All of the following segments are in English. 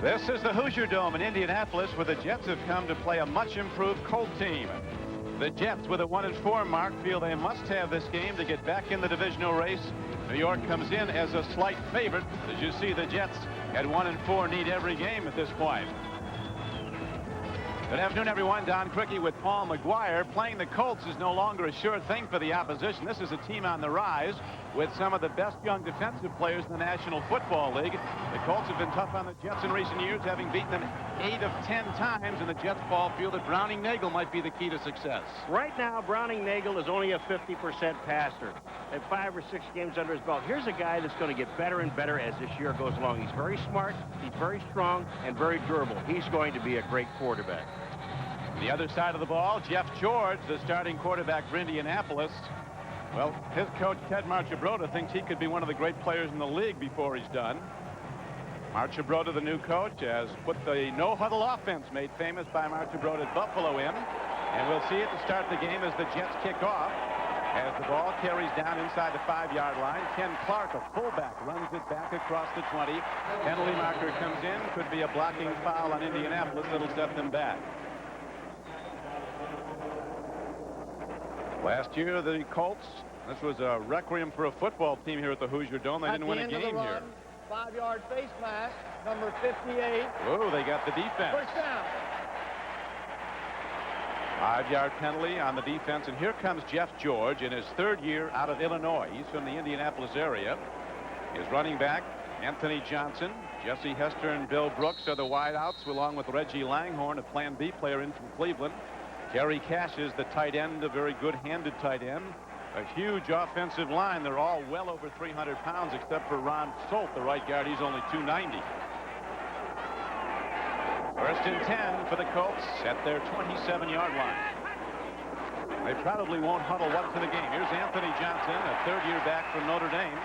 This is the Hoosier Dome in Indianapolis, where the Jets have come to play a much improved Colt team. The Jets, with a 1-4 mark, feel they must have this game to get back in the divisional race. New York comes in as a slight favorite. As you see, the Jets at 1-4 need every game at this point. Good afternoon, everyone. Don Criqui with Paul McGuire. Playing the Colts is no longer a sure thing for the opposition. This is a team on the rise with some of the best young defensive players in the National Football League. The Colts have been tough on the Jets in recent years, having beaten them 8 of 10 times, and the Jets all feel that Browning-Nagel might be the key to success. Right now, Browning-Nagel is only a 50% passer at 5 or 6 games under his belt. Here's a guy that's going to get better and better as this year goes along. He's very smart, he's very strong, and very durable. He's going to be a great quarterback. The other side of the ball, Jeff George, the starting quarterback for Indianapolis. Well, his coach, Ted Marchibroda, thinks he could be one of the great players in the league before he's done. Marchibroda, the new coach, has put the no-huddle offense made famous by Marchibroda at Buffalo in. And we'll see it to start the game as the Jets kick off. As the ball carries down inside the 5-yard line, Ken Clark, a fullback, runs it back across the 20. Penalty marker comes in. Could be a blocking foul on Indianapolis. That'll set them back. Last year, the Colts, this was a requiem for a football team here at the Hoosier Dome. They didn't win a game here. 5-yard face mask, number 58. Oh, they got the defense. First down. 5-yard penalty on the defense, and here comes Jeff George in his 3rd year out of Illinois. He's from the Indianapolis area. His running back, Anthony Johnson, Jesse Hester, and Bill Brooks are the wideouts, along with Reggie Langhorne, a Plan B player in from Cleveland. Gary Cash is the tight end, a very good-handed tight end. A huge offensive line. They're all well over 300 pounds, except for Ron Solt, the right guard. He's only 290. First and 10 for the Colts at their 27-yard line. They probably won't huddle once in the game. Here's Anthony Johnson, a 3rd-year back from Notre Dame,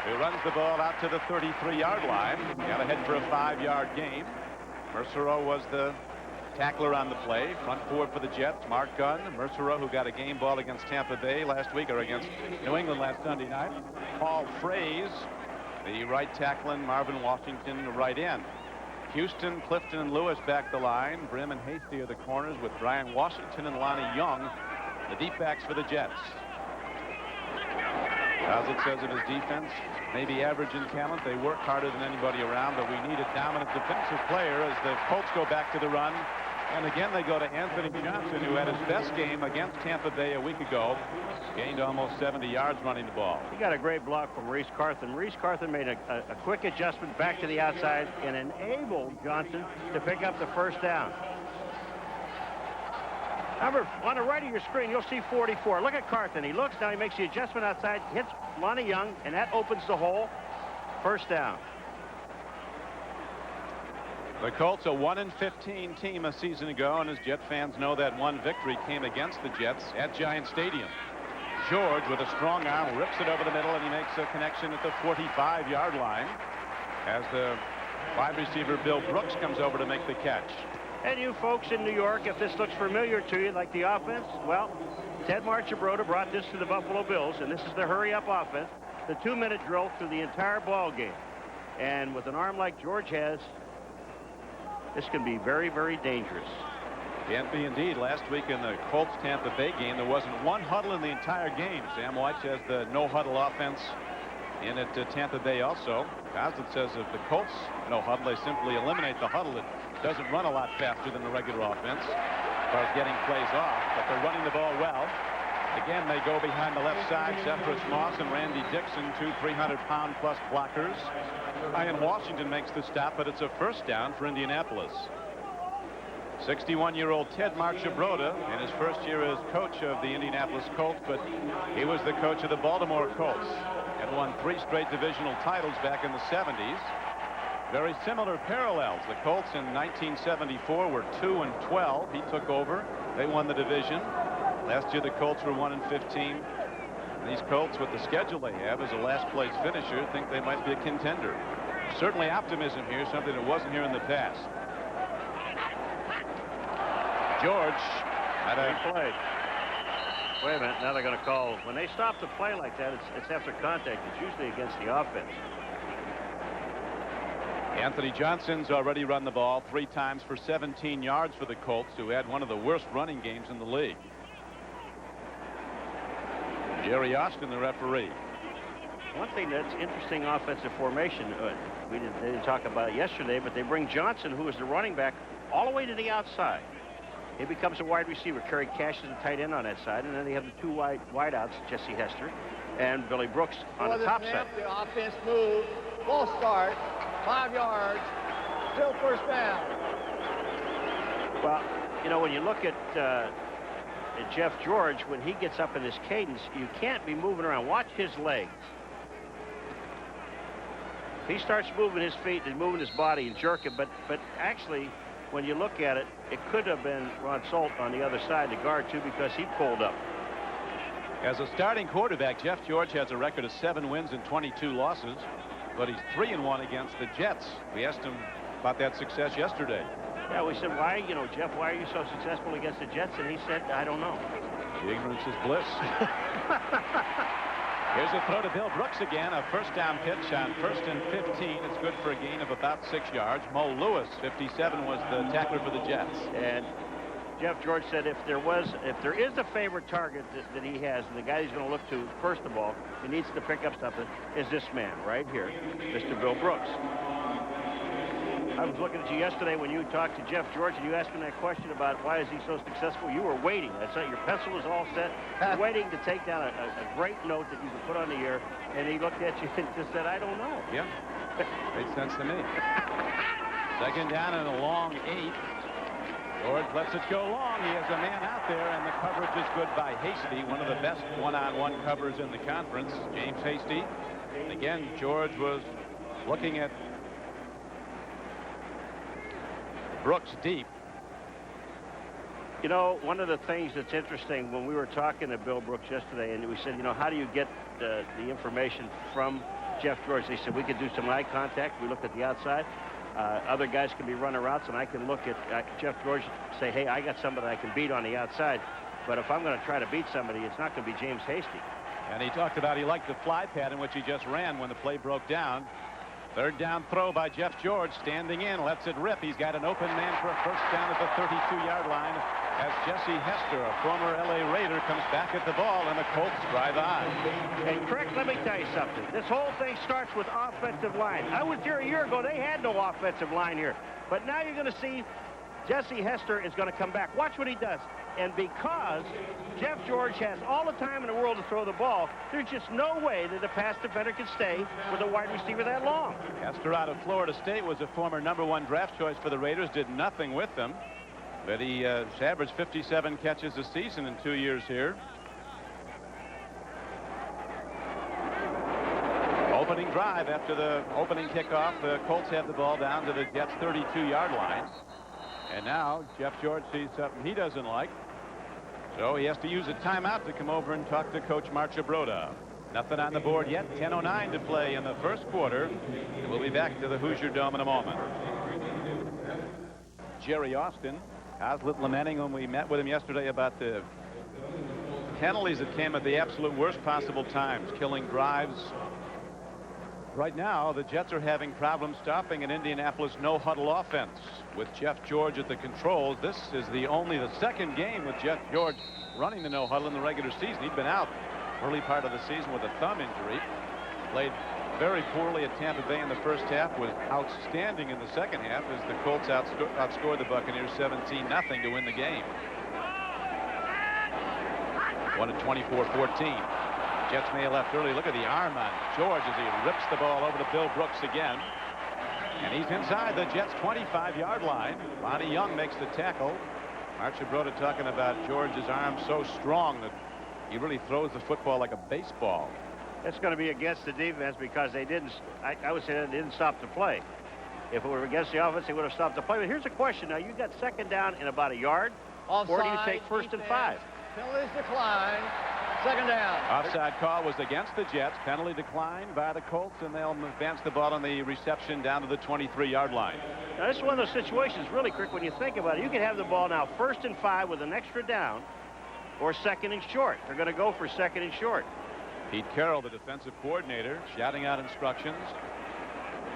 who runs the ball out to the 33-yard line. Got ahead for a 5-yard gain. Mercereau was the tackler on the play. Front forward for the Jets, Mark Gunn. Mercereau, who got a game ball against Tampa Bay last week, or against New England last Sunday night. Paul Fraze, the right tackle, and Marvin Washington, the right end. Houston, Clifton, and Lewis back the line. Brim and Hasty are the corners, with Brian Washington and Lonnie Young, the deep backs for the Jets. As it says of his defense, maybe average in talent. They work harder than anybody around, but we need a dominant defensive player as the Colts go back to the run. And again, they go to Anthony Johnson, who had his best game against Tampa Bay a week ago. Gained almost 70 yards running the ball. He got a great block from Reese Carthen. Reese Carthen made a quick adjustment back to the outside and enabled Johnson to pick up the first down. Remember, on the right of your screen, you'll see 44. Look at Carthen. He looks now, he makes the adjustment outside, hits Lonnie Young, and that opens the hole. First down. The Colts, a 1-15 team a season ago, and as Jet fans know, that one victory came against the Jets at Giant Stadium. George, with a strong arm, rips it over the middle, and he makes a connection at the 45-yard line as the wide receiver Bill Brooks comes over to make the catch. And you folks in New York, if this looks familiar to you, like the offense, well, Ted Marchibroda brought this to the Buffalo Bills, and this is the hurry-up offense, the 2-minute drill through the entire ball game. And with an arm like George has, this can be very, very dangerous. Can't be indeed. Last week in the Colts-Tampa Bay game, there wasn't one huddle in the entire game. Sam White has the no-huddle offense in at Tampa Bay also. As it says of the Colts no huddle, they simply eliminate the huddle. It doesn't run a lot faster than the regular offense as far as getting plays off, but they're running the ball well. Again, they go behind the left side. Cephas Moss and Randy Dixon, two 300-pound-plus blockers. Brian Washington makes the stop, but it's a first down for Indianapolis. 61-year-old Ted Marchibroda in his first year as coach of the Indianapolis Colts, but he was the coach of the Baltimore Colts and won 3 straight divisional titles back in the 70s. Very similar parallels. The Colts in 1974 were 2-12. He took over. They won the division. Last year the Colts were 1-15. These Colts, with the schedule they have as a last-place finisher, think they might be a contender. Certainly optimism here, something that wasn't here in the past. George had a play. Wait a minute, now they're going to call. When they stop the play like that, it's after contact. It's usually against the offense. Anthony Johnson's already run the ball 3 times for 17 yards for the Colts, who had one of the worst running games in the league. Jerry Austin, the referee. One thing that's interesting, offensive formation, they didn't talk about it yesterday, but they bring Johnson, who is the running back, all the way to the outside. He becomes a wide receiver. Kerry Cash is a tight end on that side, and then they have the 2 wideouts, Jesse Hester and Billy Brooks on the top side. The offense move, false start, 5 yards, still first down. Well, you know, when you look at Jeff George, when he gets up in this cadence, you can't be moving around. Watch his legs. He starts moving his feet and moving his body and jerking, but actually, when you look at it, it could have been Ron Solt on the other side, the guard too, because he pulled up. As a starting quarterback, Jeff George has a record of 7 wins and 22 losses, but he's 3-1 against the Jets. We asked him about that success yesterday. Yeah, we said, why, you know, Jeff, why are you so successful against the Jets? And he said, I don't know. The ignorance is bliss. Here's a throw to Bill Brooks again. A first down pitch on 1st and 15. It's good for a gain of about 6 yards. Mo Lewis, 57, was the tackler for the Jets. And Jeff George said if there is a favorite target that he has, and the guy he's going to look to, first of all, he needs to pick up something, is this man right here, Mr. Bill Brooks. I was looking at you yesterday when you talked to Jeff George and you asked him that question about why is he so successful. You were waiting. That's it. Your pencil was all set, waiting to take down a great note that you could put on the air. And he looked at you and just said, I don't know. Yeah, made sense to me. 2nd down and a long 8. George lets it go long. He has a man out there, and the coverage is good by Hasty, one of the best one-on-one covers in the conference, James Hasty. And again, George was looking at Brooks deep. You know, one of the things that's interesting when we were talking to Bill Brooks yesterday, and we said, you know, how do you get the information from Jeff George? They said we could do some eye contact. We looked at the outside. Other guys can be running routes, and I can look at Jeff George and say, hey, I got somebody I can beat on the outside. But if I'm going to try to beat somebody, it's not going to be James Hasty. And he talked about he liked the fly pattern, which he just ran when the play broke down. 3rd down throw by Jeff George, standing in, lets it rip. He's got an open man for a first down at the 32-yard line as Jesse Hester, a former L.A. Raider, comes back at the ball, and the Colts drive on. And, Craig, let me tell you something. This whole thing starts with offensive line. I was here a year ago. They had no offensive line here. But now you're going to see Jesse Hester is going to come back. Watch what he does. And because Jeff George has all the time in the world to throw the ball, there's just no way that a pass defender can stay with a wide receiver that long. Hester out of Florida State was a former #1 draft choice for the Raiders, did nothing with them. But he averaged 57 catches a season in 2 years here. Opening drive after the opening kickoff, the Colts have the ball down to the Jets' 32-yard line. And now Jeff George sees something he doesn't like. So he has to use a timeout to come over and talk to Coach Marcia Broda. Nothing on the board yet. 10:09 to play in the first quarter. And we'll be back to the Hoosier Dome in a moment. Jerry Austin, Haslett lamenting when we met with him yesterday about the penalties that came at the absolute worst possible times, killing drives. Right now, the Jets are having problems stopping an Indianapolis no-huddle offense. With Jeff George at the controls, this is only the 2nd game with Jeff George running the no-huddle in the regular season. He'd been out early part of the season with a thumb injury. Played very poorly at Tampa Bay in the first half, was outstanding in the second half as the Colts outscored the Buccaneers 17-0 to win the game. Won at 24-14. Jets may have left early. Look at the arm on George as he rips the ball over to Bill Brooks again. And he's inside the Jets' 25-yard line. Lonnie Young makes the tackle. Marcia Broda talking about George's arm so strong that he really throws the football like a baseball. It's going to be against the defense because they didn't, I would say they didn't stop the play. If it were against the offense, they would have stopped the play. But here's a question. Now, you got 2nd down in about a yard. Offside, or do you take 1st and 5? Penalties decline. 2nd down. Offside call was against the Jets. Penalty declined by the Colts, and they'll advance the ball on the reception down to the 23-yard line. Now, this is one of those situations, really, Crick, when you think about it. You could have the ball now 1st and 5 with an extra down, or 2nd and short. They're going to go for 2nd and short. Pete Carroll, the defensive coordinator, shouting out instructions.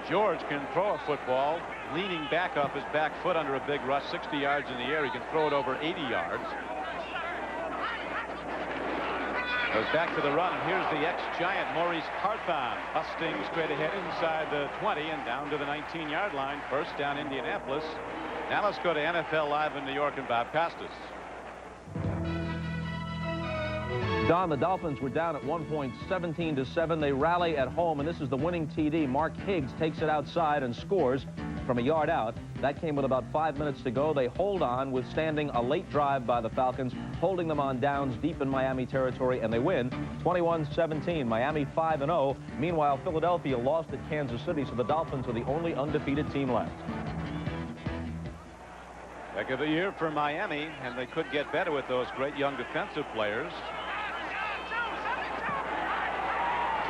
George can throw a football leaning back off his back foot under a big rush 60 yards in the air. He can throw it over 80 yards. Goes back to the run. Here's the ex-Giant Maurice Carthon busting straight ahead inside the 20 and down to the 19-yard line. First down, Indianapolis. Now let's go to NFL Live in New York and Bob Costas. Don, the Dolphins were down at one point 17-7. They rally at home, and this is the winning TD. Mark Higgs takes it outside and scores from a yard out. That came with about 5 minutes to go. They hold on, withstanding a late drive by the Falcons, holding them on downs deep in Miami territory, and they win 21-17. Miami 5-0. Meanwhile, Philadelphia lost at Kansas City, so the Dolphins are the only undefeated team left. Heck of a year for Miami, and they could get better with those great young defensive players.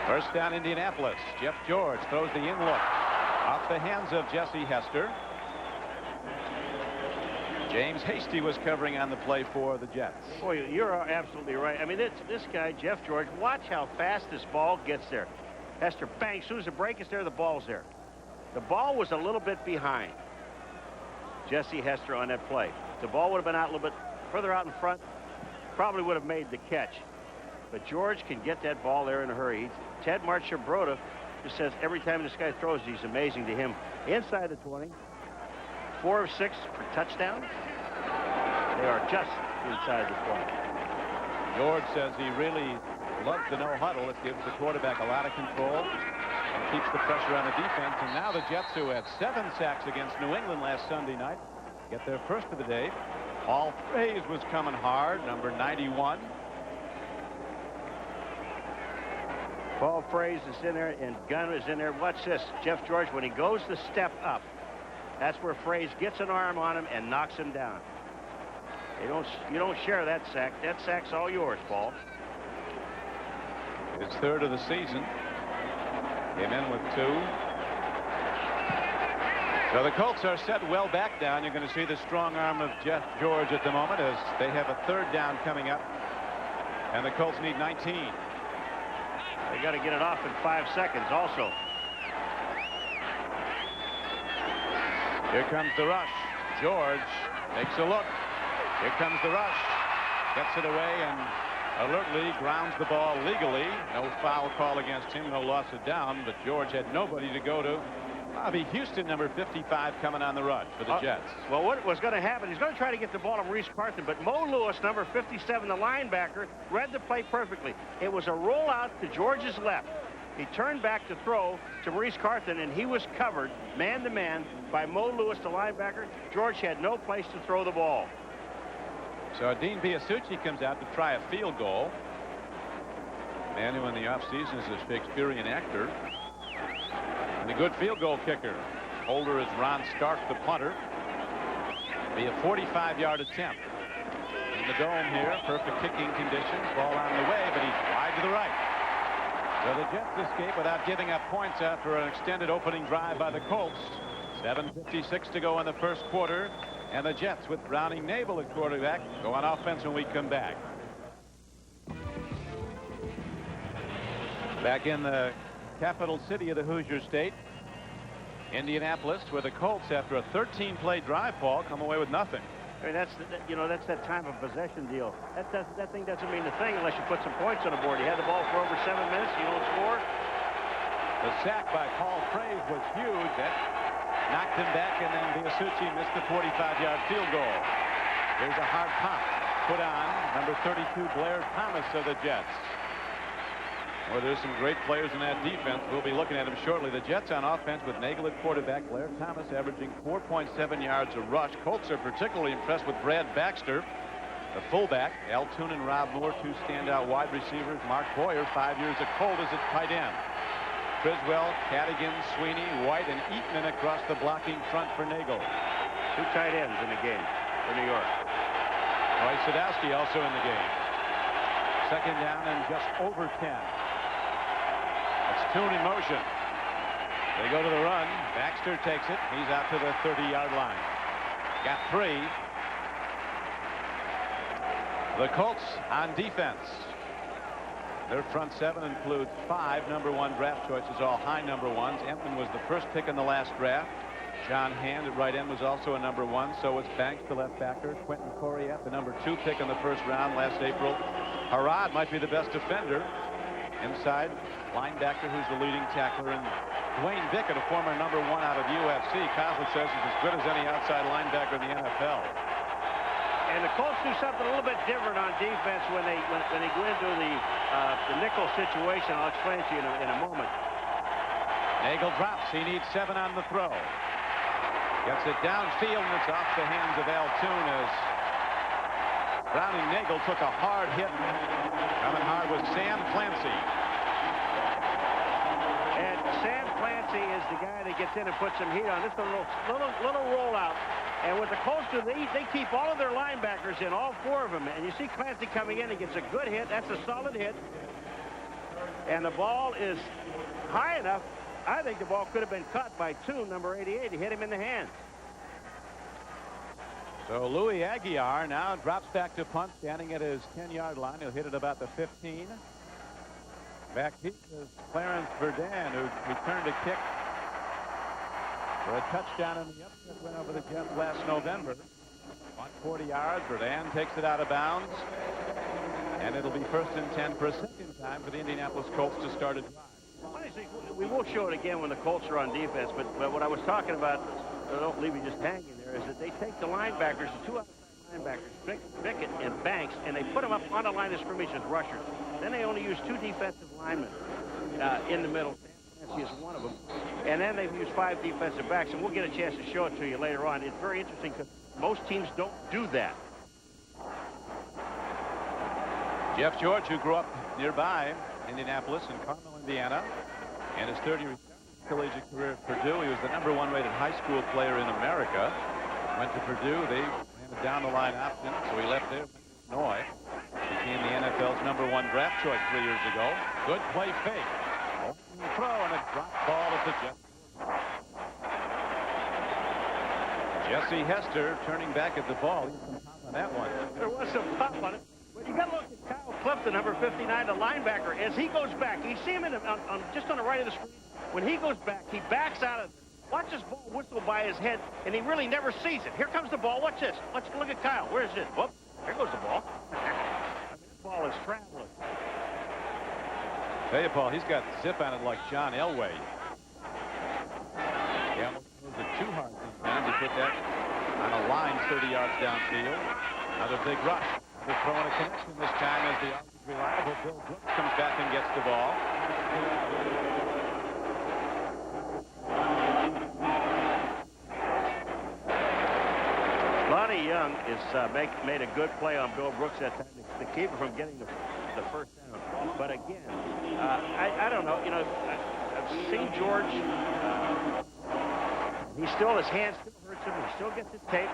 First down, Indianapolis. Jeff George throws the in look off the hands of Jesse Hester. James Hasty was covering on the play for the Jets. Boy, you're absolutely right. I mean, this guy, Jeff George, watch how fast this ball gets there. Hester, bang, as soon as the break is there, the ball's there. The ball was a little bit behind Jesse Hester on that play. If the ball would have been out a little bit further out in front, probably would have made the catch. But George can get that ball there in a hurry. Ted Marchibroda just says every time this guy throws, he's amazing to him. Inside the 20, 4 of 6 for touchdowns. They are just inside the 20. George says he really loves the no huddle. It gives the quarterback a lot of control and keeps the pressure on the defense. And now the Jets, who had 7 sacks against New England last Sunday night, get their first of the day. Paul Fraze was coming hard, number 91. Paul Fraze is in there, and Gunn is in there. Watch this. Jeff George, when he goes to step up, that's where Fraze gets an arm on him and knocks him down. You don't share that sack. That sack's all yours, Paul. His third of the season. Came in with 2. So the Colts are set well back down. You're going to see the strong arm of Jeff George at the moment as they have a 3rd down coming up. And the Colts need 19. They got to get it off in 5 seconds also. Here comes the rush. George takes a look. Here comes the rush. Gets it away and alertly grounds the ball legally. No foul call against him. No loss of down. But George had nobody to go to. Bobby Houston, number 55, coming on the rush for the Jets. Well, what was going to happen, he's going to try to get the ball to Maurice Carthon, but Mo Lewis, number 57, the linebacker, read the play perfectly. It was a rollout to George's left. He turned back to throw to Maurice Carthon, and he was covered man-to-man by Mo Lewis, the linebacker. George had no place to throw the ball. So Dean Biasucci comes out to try a field goal. Man who in the offseason is a Shakespearean actor. And a good field goal kicker. Holder is Ron Stark, the punter. Be a 45-yard attempt. In the dome here, perfect kicking conditions. Ball on the way, but he's wide to the right. So the Jets escape without giving up points after an extended opening drive by the Colts. 7:56 to go in the first quarter. And the Jets, with Browning Naval at quarterback, go on offense when we come back. Back in the capital city of the Hoosier State, Indianapolis, where the Colts, after a 13-play drive, Paul, come away with nothing. I mean, that's that time of possession deal. That thing doesn't mean a thing unless you put some points on the board. You had the ball for over 7 minutes, you don't score. The sack by Paul Fraze was huge. That knocked him back, and then Biasucci missed the 45-yard field goal. Here's a hard pop put on number 32, Blair Thomas of the Jets. Well, there's some great players in that defense. We'll be looking at them shortly. The Jets on offense with Nagel at quarterback. Blair Thomas averaging 4.7 yards a rush. Colts are particularly impressed with Brad Baxter, the fullback. Al Toon and Rob Moore, 2 standout wide receivers. Mark Boyer, 5 years at Colt, as its tight end. Criswell, Cadigan, Sweeney, White, and Eatman across the blocking front for Nagel. 2 tight ends in the game for New York. Roy Sadowski also in the game. Second down and just over 10. It's Toon in motion. They go to the run. Baxter takes it. He's out to the 30-yard line. Got 3. The Colts on defense. Their front seven includes 5 #1 draft choices, all high #1s. Emton was the first pick in the last draft. John Hand at right end was also a #1. So was Banks, the left backer. Quentin Corriette, the #2 pick in the first round last April. Harrod might be the best defender. Inside linebacker, who's the leading tackler. And Dwayne Bickett, a former #1 out of UFC. Coslett says he's as good as any outside linebacker in the NFL. And the Colts do something a little bit different on defense when they go into the nickel situation. I'll explain to you in a moment. Nagel drops. He needs 7 on the throw. Gets it downfield, and it's off the hands of Altoon as Browning Nagel took a hard hit. Coming hard was Sam Clancy. And Sam Clancy is the guy that gets in and puts some heat on. This is a little rollout. And what the Colts do, they keep all of their linebackers in, all 4 of them. And you see Clancy coming in and gets a good hit. That's a solid hit. And the ball is high enough. I think the ball could have been caught by Toon, number 88. He hit him in the hands. So Louis Aguiar now drops back to punt, standing at his 10-yard line. He'll hit it about the 15. Back deep is Clarence Verdun, who returned a kick for a touchdown in the upset win over the Jets last November. 140 yards. Verdun takes it out of bounds. And it'll be 1st and 10 for a second time for the Indianapolis Colts to start a drive. We won't show it again when the Colts are on defense, but what I was talking about, I don't leave you just hanging there, is that they take the linebackers, the 2 outside linebackers, Bickett and Banks, and they put them up on the line of scrimmage as rushers. Then they only use 2 defensive linemen in the middle. Clancy is one of them. And then they use 5 defensive backs, and we'll get a chance to show it to you later on. It's very interesting because most teams don't do that. Jeff George, who grew up nearby Indianapolis in Carmel, Indiana, and his 30-year collegiate career at Purdue. He was the #1 rated high school player in America. Went to Purdue. They ran a down-the-line option, so he left there. Illinois became the NFL's #1 draft choice 3 years ago. Good play fake. Open throw and a drop ball at the Jets. Jesse Hester turning back at the ball. He some pop on that one. There was some pop on it. But you got to look at Kyle Clifton, number 59, the linebacker, as he goes back. You see him just on the right of the screen. When he goes back, he backs out of it. Watch this ball whistle by his head, and he really never sees it. Here comes the ball. Watch this. Let's look at Kyle. Where is it? Whoop. There goes the ball. That ball is traveling. Tell you, Paul, he's got zip on it like John Elway. Yeah, those are too hard sometimes. He put that on a line 30 yards downfield. Another big rush. They're throwing a connection this time as the always reliable Bill Brooks comes back and gets the ball. Lonnie Young is made a good play on Bill Brooks that time to keep him from getting the first down. But again, I don't know. You know, I've seen George. His hand still hurts him. He still gets his tape.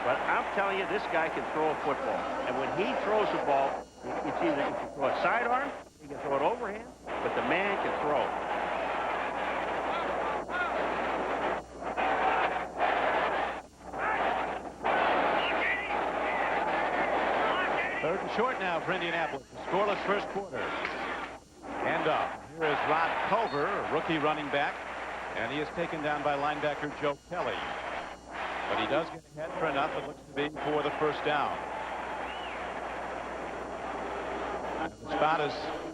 But I'm telling you, this guy can throw a football. And when he throws the ball, it's either he can throw a sidearm, he can throw it overhand, but the man can throw. Third and short now for Indianapolis. A scoreless first quarter. Handoff. Here is Rod Culver, a rookie running back. And he is taken down by linebacker Joe Kelly. But he does get ahead for enough. It looks to be for the first down. And the spot is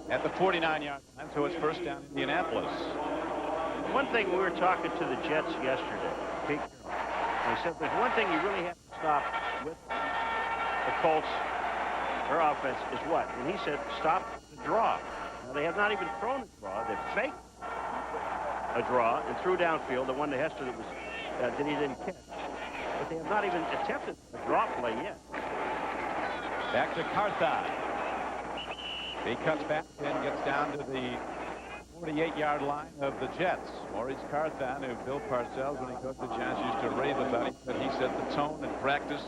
at the 49-yard line, so it's first down Indianapolis. One thing, we were talking to the Jets yesterday, Pete Carroll, and he said there's one thing you really have to stop with the Colts, their offense, is what? And he said stop the draw. Now, they have not even thrown a draw. They've faked a draw and threw downfield, the one to Hester that he didn't catch. But they have not even attempted a draw play yet. Back to Carthon. He cuts back and gets down to the 48-yard line of the Jets. Maurice Carthon, who Bill Parcells, when he coached the Giants, used to rave about, he set the tone in practice.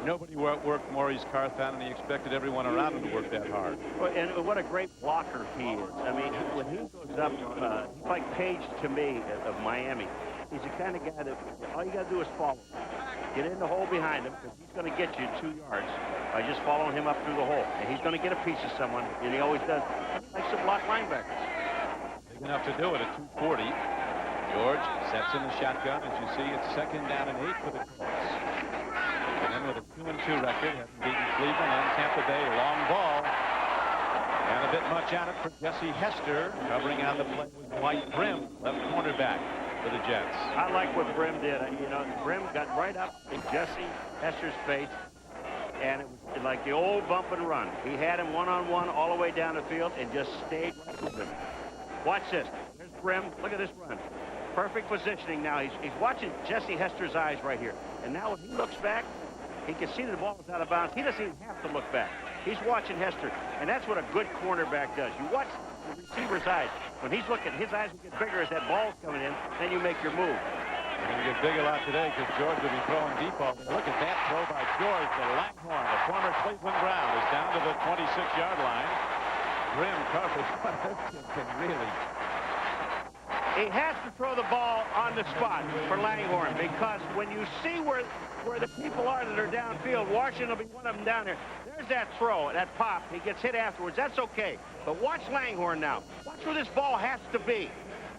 Nobody worked Maurice Carthon, and he expected everyone around him to work that hard. Well, and what a great blocker he is. I mean, when he goes up, he's like Page to me of Miami. He's the kind of guy that all you got to do is follow. Get in the hole behind him, because he's going to get you 2 yards by just following him up through the hole. And he's going to get a piece of someone, and he always does. He likes to block linebackers. Big enough to do it at 240. George sets in the shotgun. As you see, it's 2nd down and 8 for the Colts. And then with a 2-2 record, having beaten Cleveland and Tampa Bay, long ball. And a bit much on it for Jesse Hester, covering on the play with White Brim, left cornerback for the Jets. I like what Brim did. You know, Brim got right up in Jesse Hester's face, and it was like the old bump and run. He had him one-on-one all the way down the field and just stayed with him. Watch this. There's Brim. Look at this run. Perfect positioning now. He's watching Jesse Hester's eyes right here. And now when he looks back, he can see that the ball is out of bounds. He doesn't even have to look back. He's watching Hester, and that's what a good cornerback does. You watch the receiver's eyes. When he's looking, his eyes will get bigger as that ball's coming in, then you make your move. They're going to get big a lot today because George will be throwing deep ball. Look at that throw by George. The Langhorn, the former Cleveland Brown, is down to the 26-yard line. Grim coverage, but this kid can really... He has to throw the ball on the spot for Langhorn, because when you see where the people are that are downfield, Washington will be one of them down there. There's that throw, that pop. He gets hit afterwards. That's okay. But watch Langhorn now. Watch where this ball has to be.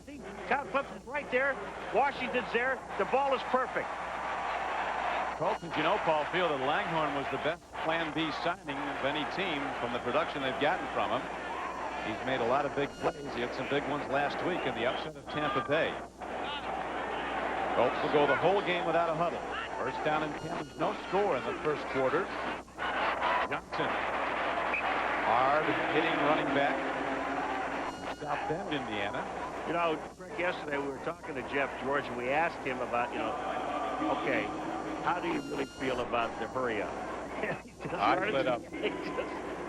See, Cal Clips is right there. Washington's there. The ball is perfect. Colts, you know, Paul, feel that Langhorn was the best Plan B signing of any team from the production they've gotten from him. He's made a lot of big plays. He had some big ones last week in the upset of Tampa Bay. Colts will go the whole game without a huddle. First down and 10. No score in the first quarter. Johnson. Hard hitting running back. South Bend, Indiana. You know, Rick, yesterday we were talking to Jeff George, and we asked him about, you know, okay, how do you really feel about the hurry up?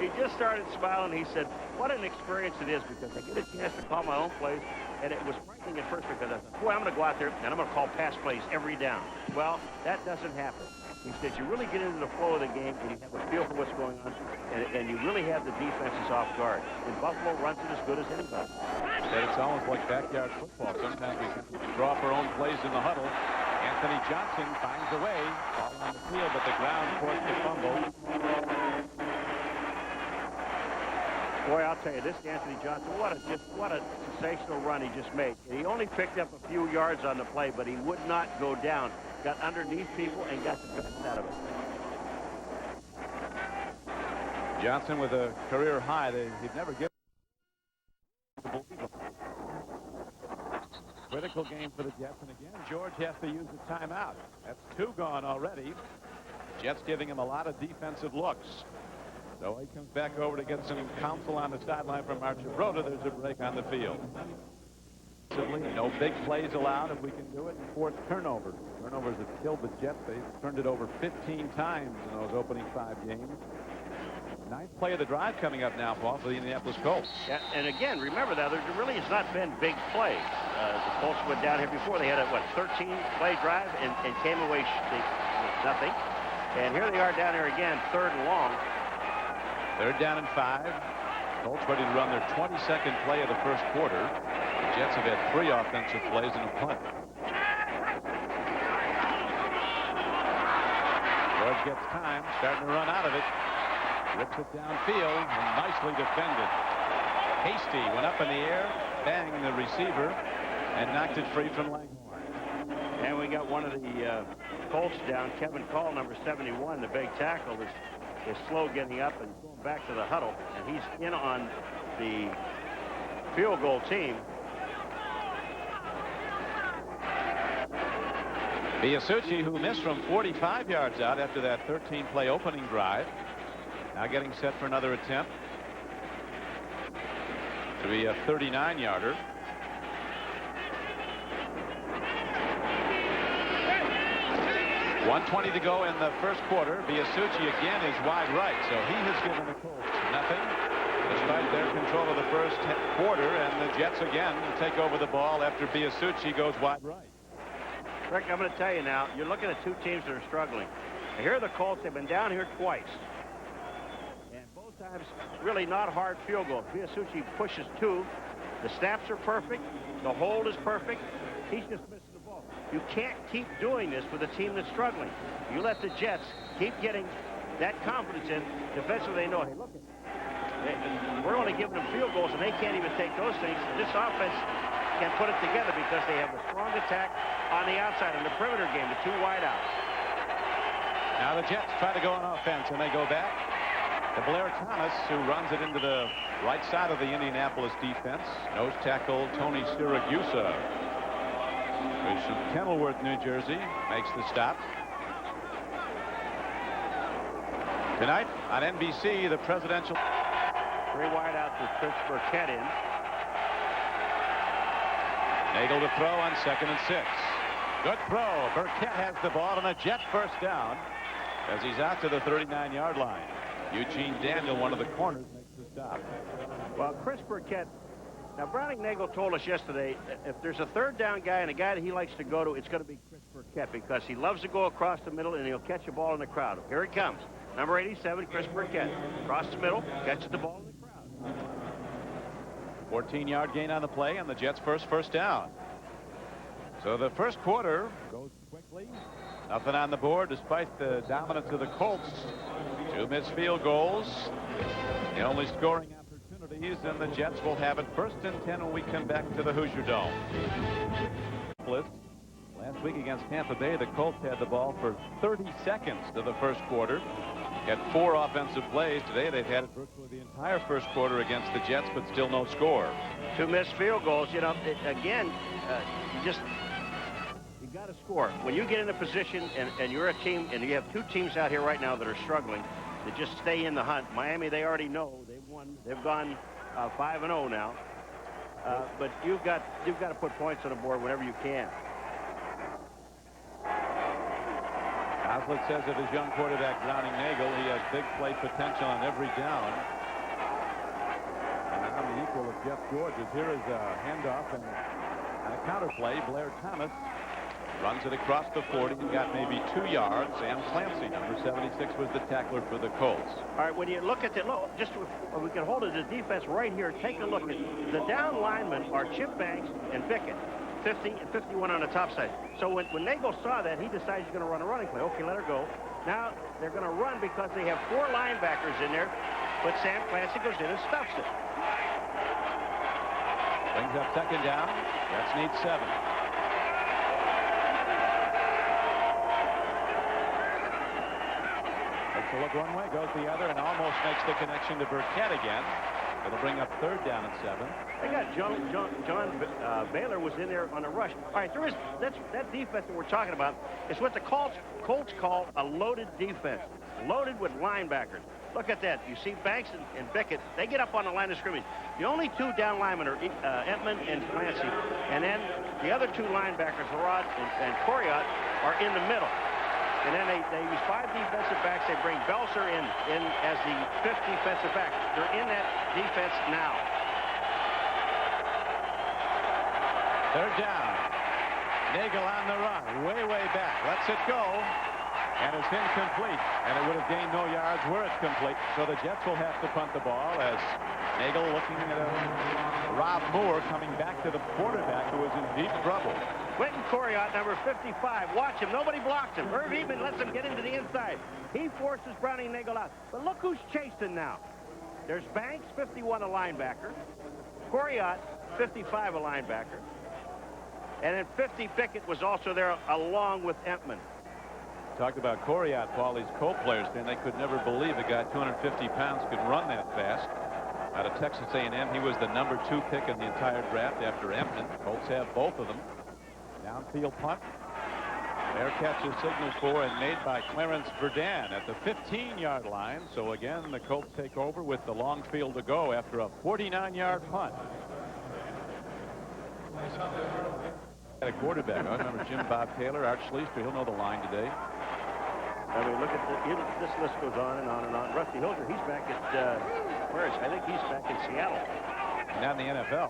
He just started smiling. He said, what an experience it is, because I get a chance to call my own plays. And it was frightening at first, because I thought, boy, I'm going to go out there and I'm going to call pass plays every down. Well, that doesn't happen. He said you really get into the flow of the game, and you have a feel for what's going on, and you really have the defenses off guard. And Buffalo runs it as good as anybody. Said it's almost like backyard football. Sometimes we draw up our own plays in the huddle. Anthony Johnson finds a way. Ball on the field, but the ground forced the fumble. Boy, I'll tell you, this Anthony Johnson, what a sensational run he just made. He only picked up a few yards on the play, but he would not go down. Got underneath people and got the best out of it. Johnson with a career high. He'd never given. Critical game for the Jets, and again, George has to use the timeout. That's 2 gone already. Jets giving him a lot of defensive looks. So he comes back over to get some counsel on the sideline from Archibroda. There's a break on the field. No big plays allowed if we can do it. And 4th turnover. Turnovers have killed the Jets. They've turned it over 15 times in those opening 5 games. 9th play of the drive coming up now, Paul, for the Indianapolis Colts. Yeah, and again, remember that there really has not been big plays. The Colts went down here before. They had a, 13-play drive and came away nothing. And here they are down here again, 3rd and long. 3rd down and 5. Colts ready to run their 22nd play of the first quarter. The Jets have had 3 offensive plays and a punt. George gets time, starting to run out of it. Rips it downfield and nicely defended. Hasty went up in the air, banged the receiver, and knocked it free from Langhorn. And we got one of the Colts down. Kevin Call, number 71, the big tackle, is slow getting up and going back to the huddle, and he's in on the field goal team. Biasucci, who missed from 45 yards out after that 13-play opening drive, now getting set for another attempt to be a 39-yarder. .120 to go in the first quarter. Biasucci again is wide right, so he has given the Colts nothing despite their control of the first quarter, and the Jets again take over the ball after Biasucci goes wide right. Rick, I'm going to tell you now, you're looking at 2 teams that are struggling. And here are the Colts. They've been down here twice. And both times, really not hard field goals. Biasucci pushes 2. The snaps are perfect. The hold is perfect. He's just missing the ball. You can't keep doing this with a team that's struggling. You let the Jets keep getting that confidence in defensively. They know, hey, look, we're only giving them field goals, and they can't even take those things. This offense can put it together because they have a strong attack on the outside in the perimeter game, the 2 wideouts. Now the Jets try to go on offense, and they go back to Blair Thomas, who runs it into the right side of the Indianapolis defense. Nose tackle Tony Siragusa, who's from Kenilworth, New Jersey, makes the stop. Tonight on NBC, the presidential... 3 wideouts with Chris Burkett in. Nagel to throw on 2nd and 6. Good throw. Burkett has the ball and a Jet first down as he's out to the 39-yard line. Eugene Daniel, one of the corners, makes the stop. Well, Chris Burkett, now Browning Nagel told us yesterday, if there's a 3rd down guy and a guy that he likes to go to, it's going to be Chris Burkett because he loves to go across the middle and he'll catch a ball in the crowd. Here it comes. Number 87, Chris Burkett. Across the middle, catches the ball in the crowd. 14-yard gain on the play, and the Jets' first down. So the first quarter goes quickly. Nothing on the board despite the dominance of the Colts. 2 missed field goals. The only scoring opportunities, and the Jets will have it 1st and 10 when we come back to the Hoosier Dome. Last week against Tampa Bay, the Colts had the ball for 30 seconds to the first quarter. Had 4 offensive plays. Today they've had it virtually the entire first quarter against the Jets, but still no score. 2 missed field goals. You know, again, you got to score. When you get in a position and you're a team, and you have 2 teams out here right now that are struggling to just stay in the hunt. Miami, they already know they've won. They've gone 5-0 now. But you've got to put points on the board whenever you can. Oslick says of his young quarterback, Browning Nagel, he has big play potential on every down. And on the equal of Jeff George's. Here is a handoff and a counter play. Blair Thomas runs it across the 40 and got maybe 2 yards. Sam Clancy, number 76, was the tackler for the Colts. All right, when you look at just we can hold it, the defense right here. Take a look at the down linemen are Chip Banks and Pickett. 50 and 51 on the top side. So when Nagel saw that, he decides he's going to run a running play. Okay, let her go. Now they're going to run because they have 4 linebackers in there, but Sam Clancy goes in and stuffs it. Brings up 2nd down. Jets need 7. Takes a look one way, goes the other, and almost makes the connection to Burkett again. It'll bring up 3rd down and 7. They got John Baylor was in there on a rush. All right, that defense that we're talking about is what the Colts call a loaded defense, loaded with linebackers. Look at that. You see Banks and Pickett. They get up on the line of scrimmage. The only 2 down linemen are Entman and Clancy, and then the other 2 linebackers, Harrod and Coriat, are in the middle. And then they use 5 defensive backs. They bring Belzer in as the 5th defensive back. They're in that defense now. 3rd down. Nagel on the run. Way back. Lets it go. And it's incomplete. And it would have gained no yards were it complete. So the Jets will have to punt the ball as Nagel looking at Rob Moore coming back to the quarterback who is in deep trouble. Quentin Coriat, number 55. Watch him. Nobody blocks him. Herb Eatman lets him get into the inside. He forces Browning Nagel out. But look who's chasing now. There's Banks, 51, a linebacker. Coriat, 55, a linebacker. And then 50, Pickett was also there along with Entman. Talked about Coriat, Paul. These Colt players, and they could never believe a guy 250 pounds could run that fast. Out of Texas A&M, he was the number 2 pick in the entire draft after Emton. Colts have both of them. Downfield punt. Fair catch is signaled for and made by Clarence Verdun at the 15-yard line. So again, the Colts take over with the long field to go after a 49-yard punt. At a quarterback. I remember Jim Bob Taylor, Art Schleister. He'll know the line today. I mean, look at this list goes on and on and on. Rusty Hilger, he's back at where is? I think he's back in Seattle. Now in the NFL.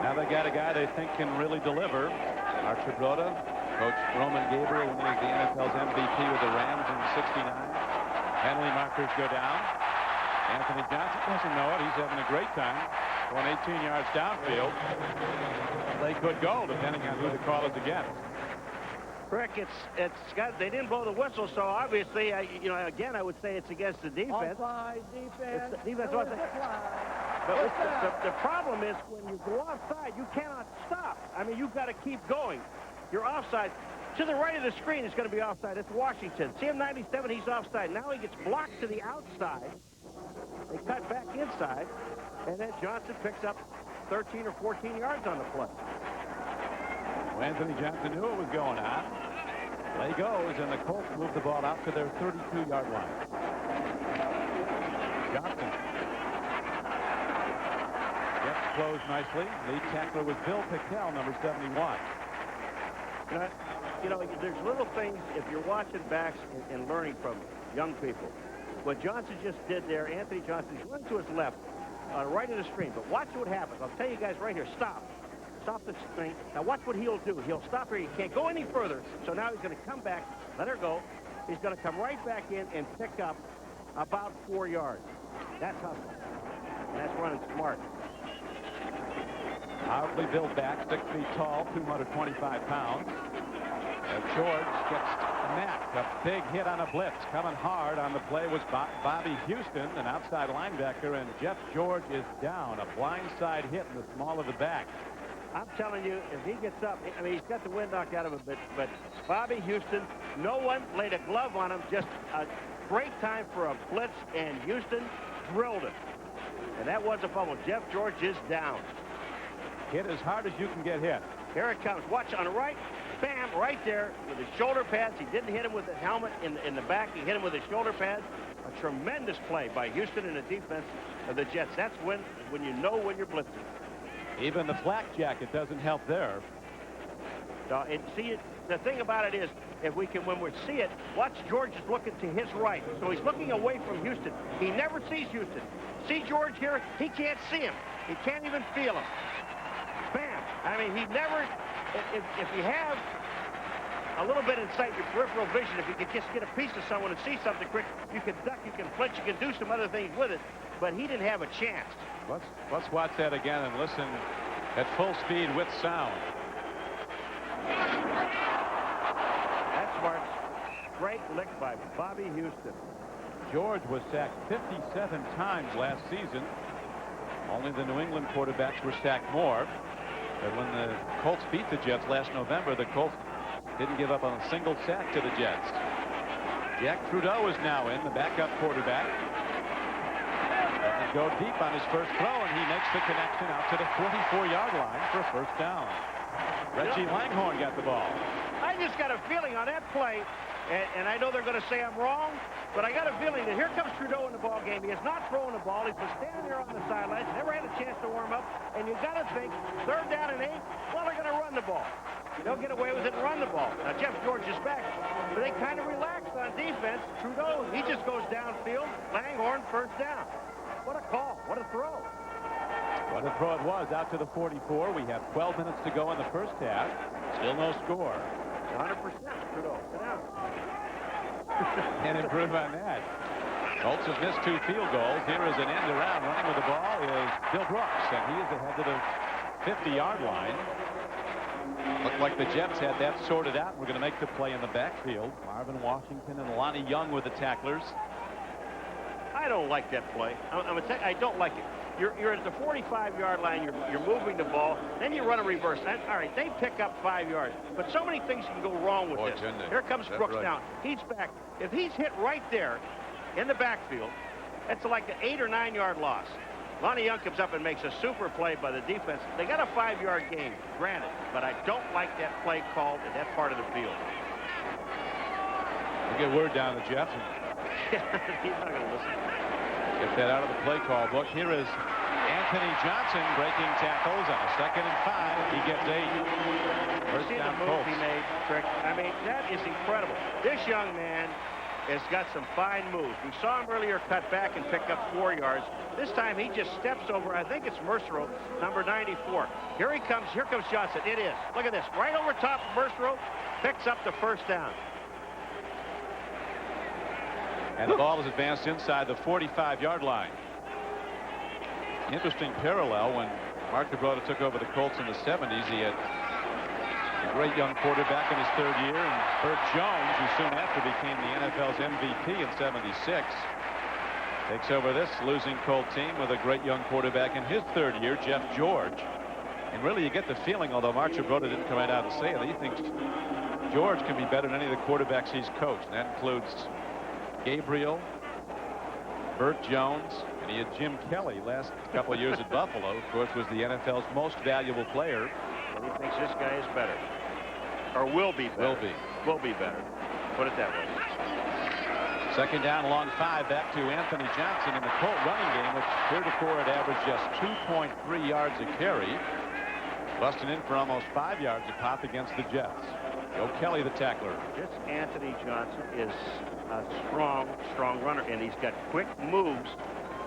Now they got a guy they think can really deliver. Archer Broda, Coach Roman Gabriel winning the NFL's MVP with the Rams in '69. Penalty markers go down. Anthony Johnson doesn't know it. He's having a great time. Going 18 yards downfield. They could go, depending on who the call is against. Rick, they didn't blow the whistle, so obviously, again, I would say it's against the defense. Offside, defense. It's the defense. But the problem is when you go offside, you cannot stop. I mean, you've got to keep going. You're offside. To the right of the screen is going to be offside. It's Washington. CM97, he's offside. Now he gets blocked to the outside. They cut back inside, and then Johnson picks up 13 or 14 yards on the play. Well, Anthony Johnson knew it was going on. Play goes, and the Colts move the ball out to their 32-yard line. Johnson gets closed nicely. Lead tackler was Bill Pickell, number 71. There's little things, if you're watching backs and learning from young people. What Johnson just did there, Anthony Johnson, he went to his left, right of the screen. But watch what happens. I'll tell you guys right here, stop. Stop the screen. Now watch what he'll do. He'll stop here. He can't go any further. So now he's going to come back, let her go. He's going to come right back in and pick up about 4 yards. That's hustle. And that's running smart. Powerfully built back, 6 feet tall, 225 pounds. George gets knocked. A big hit on a blitz. Coming hard on the play was Bobby Houston, an outside linebacker, and Jeff George is down. A blindside hit in the small of the back. I'm telling you, if he gets up, I mean, he's got the wind knocked out of him, but Bobby Houston, no one laid a glove on him. Just a great time for a blitz, and Houston drilled it. And that was a fumble. Jeff George is down. Hit as hard as you can get hit. Here it comes. Watch on the right. Bam, right there with his shoulder pads. He didn't hit him with the helmet in the back. He hit him with his shoulder pads. A tremendous play by Houston and the defense of the Jets. That's when you know when you're blitzing. Even the flak jacket doesn't help there. The thing about it is, when we see it, watch George is looking to his right. So he's looking away from Houston. He never sees Houston. See George here? He can't see him. He can't even feel him. Bam. I mean, he never, if you have a little bit inside your peripheral vision, if you could just get a piece of someone and see something quick, you can duck, you can flinch, you can do some other things with it, but he didn't have a chance. Let's watch that again and listen at full speed with sound. That's smart. Great lick by Bobby Houston. George was sacked 57 times last season. Only the New England quarterbacks were sacked more. But when the Colts beat the Jets last November, the Colts didn't give up on a single sack to the Jets. Jack Trudeau is now in, the backup quarterback. Go deep on his first throw, and he makes the connection out to the 44-yard line for a first down. Reggie Langhorne got the ball. I just got a feeling on that play, and I know they're going to say I'm wrong, but I got a feeling that here comes Trudeau in the ball game. He is not throwing the ball. He's been standing there on the sidelines, never had a chance to warm up, and you got to think, 3rd down and 8, well, they're going to run the ball. They'll get away with it and run the ball. Now, Jeff George is back, but they kind of relaxed on defense. Trudeau, he just goes downfield. Langhorne, first down. What a call. What a throw. What a throw it was out to the 44. We have 12 minutes to go in the first half. Still no score. 100% Trudeau. Sit down. And improve on that. Colts have missed 2 field goals. Here is an end around. Running with the ball is Bill Brooks, and he is ahead to the 50-yard line. Looked like the Jets had that sorted out. We're going to make the play in the backfield. Marvin Washington and Lonnie Young with the tacklers. I don't like that play. I don't like it. You're at the 45-yard line. You're moving the ball. Then you run a reverse. All right, they pick up 5 yards. But so many things can go wrong with this. Here comes Brooks now. He's back. If he's hit right there in the backfield, that's like an 8 or 9 yard loss. Lonnie Young comes up and makes a super play by the defense. They got a 5-yard gain, granted, but I don't like that play called in that part of the field. We get word down to Jeff. He's not going to listen. Get that out of the play call book. Here is Anthony Johnson breaking tackles on a 2nd and 5. He gets 8. First down, the move he made, Trick. I mean, that is incredible. This young man has got some fine moves. We saw him earlier cut back and pick up 4 yards. This time he just steps over. I think it's Mercero, number 94. Here he comes. Here comes Johnson. It is. Look at this. Right over top of Mercero. Picks up the first down. And the ball is advanced inside the 45-yard line. Interesting parallel. When Mark DeBroda took over the Colts in the 70s, he had a great young quarterback in his third year, and Burt Jones, who soon after became the NFL's MVP in '76, takes over this losing Colt team with a great young quarterback in his third year, Jeff George. And really, you get the feeling, although Mark DeBroda didn't come right out and say it, that he thinks George can be better than any of the quarterbacks he's coached. And that includes Gabriel, Burt Jones, and he had Jim Kelly last couple of years at Buffalo. Of course, was the NFL's most valuable player. And he thinks this guy is better, or will be better. Will be better. Put it that way. Second down along 5, back to Anthony Johnson in the Colt running game, which heretofore had averaged just 2.3 yards a carry. Busting in for almost 5 yards a pop against the Jets. Joe Kelly, the tackler. This Anthony Johnson is a strong runner, and he's got quick moves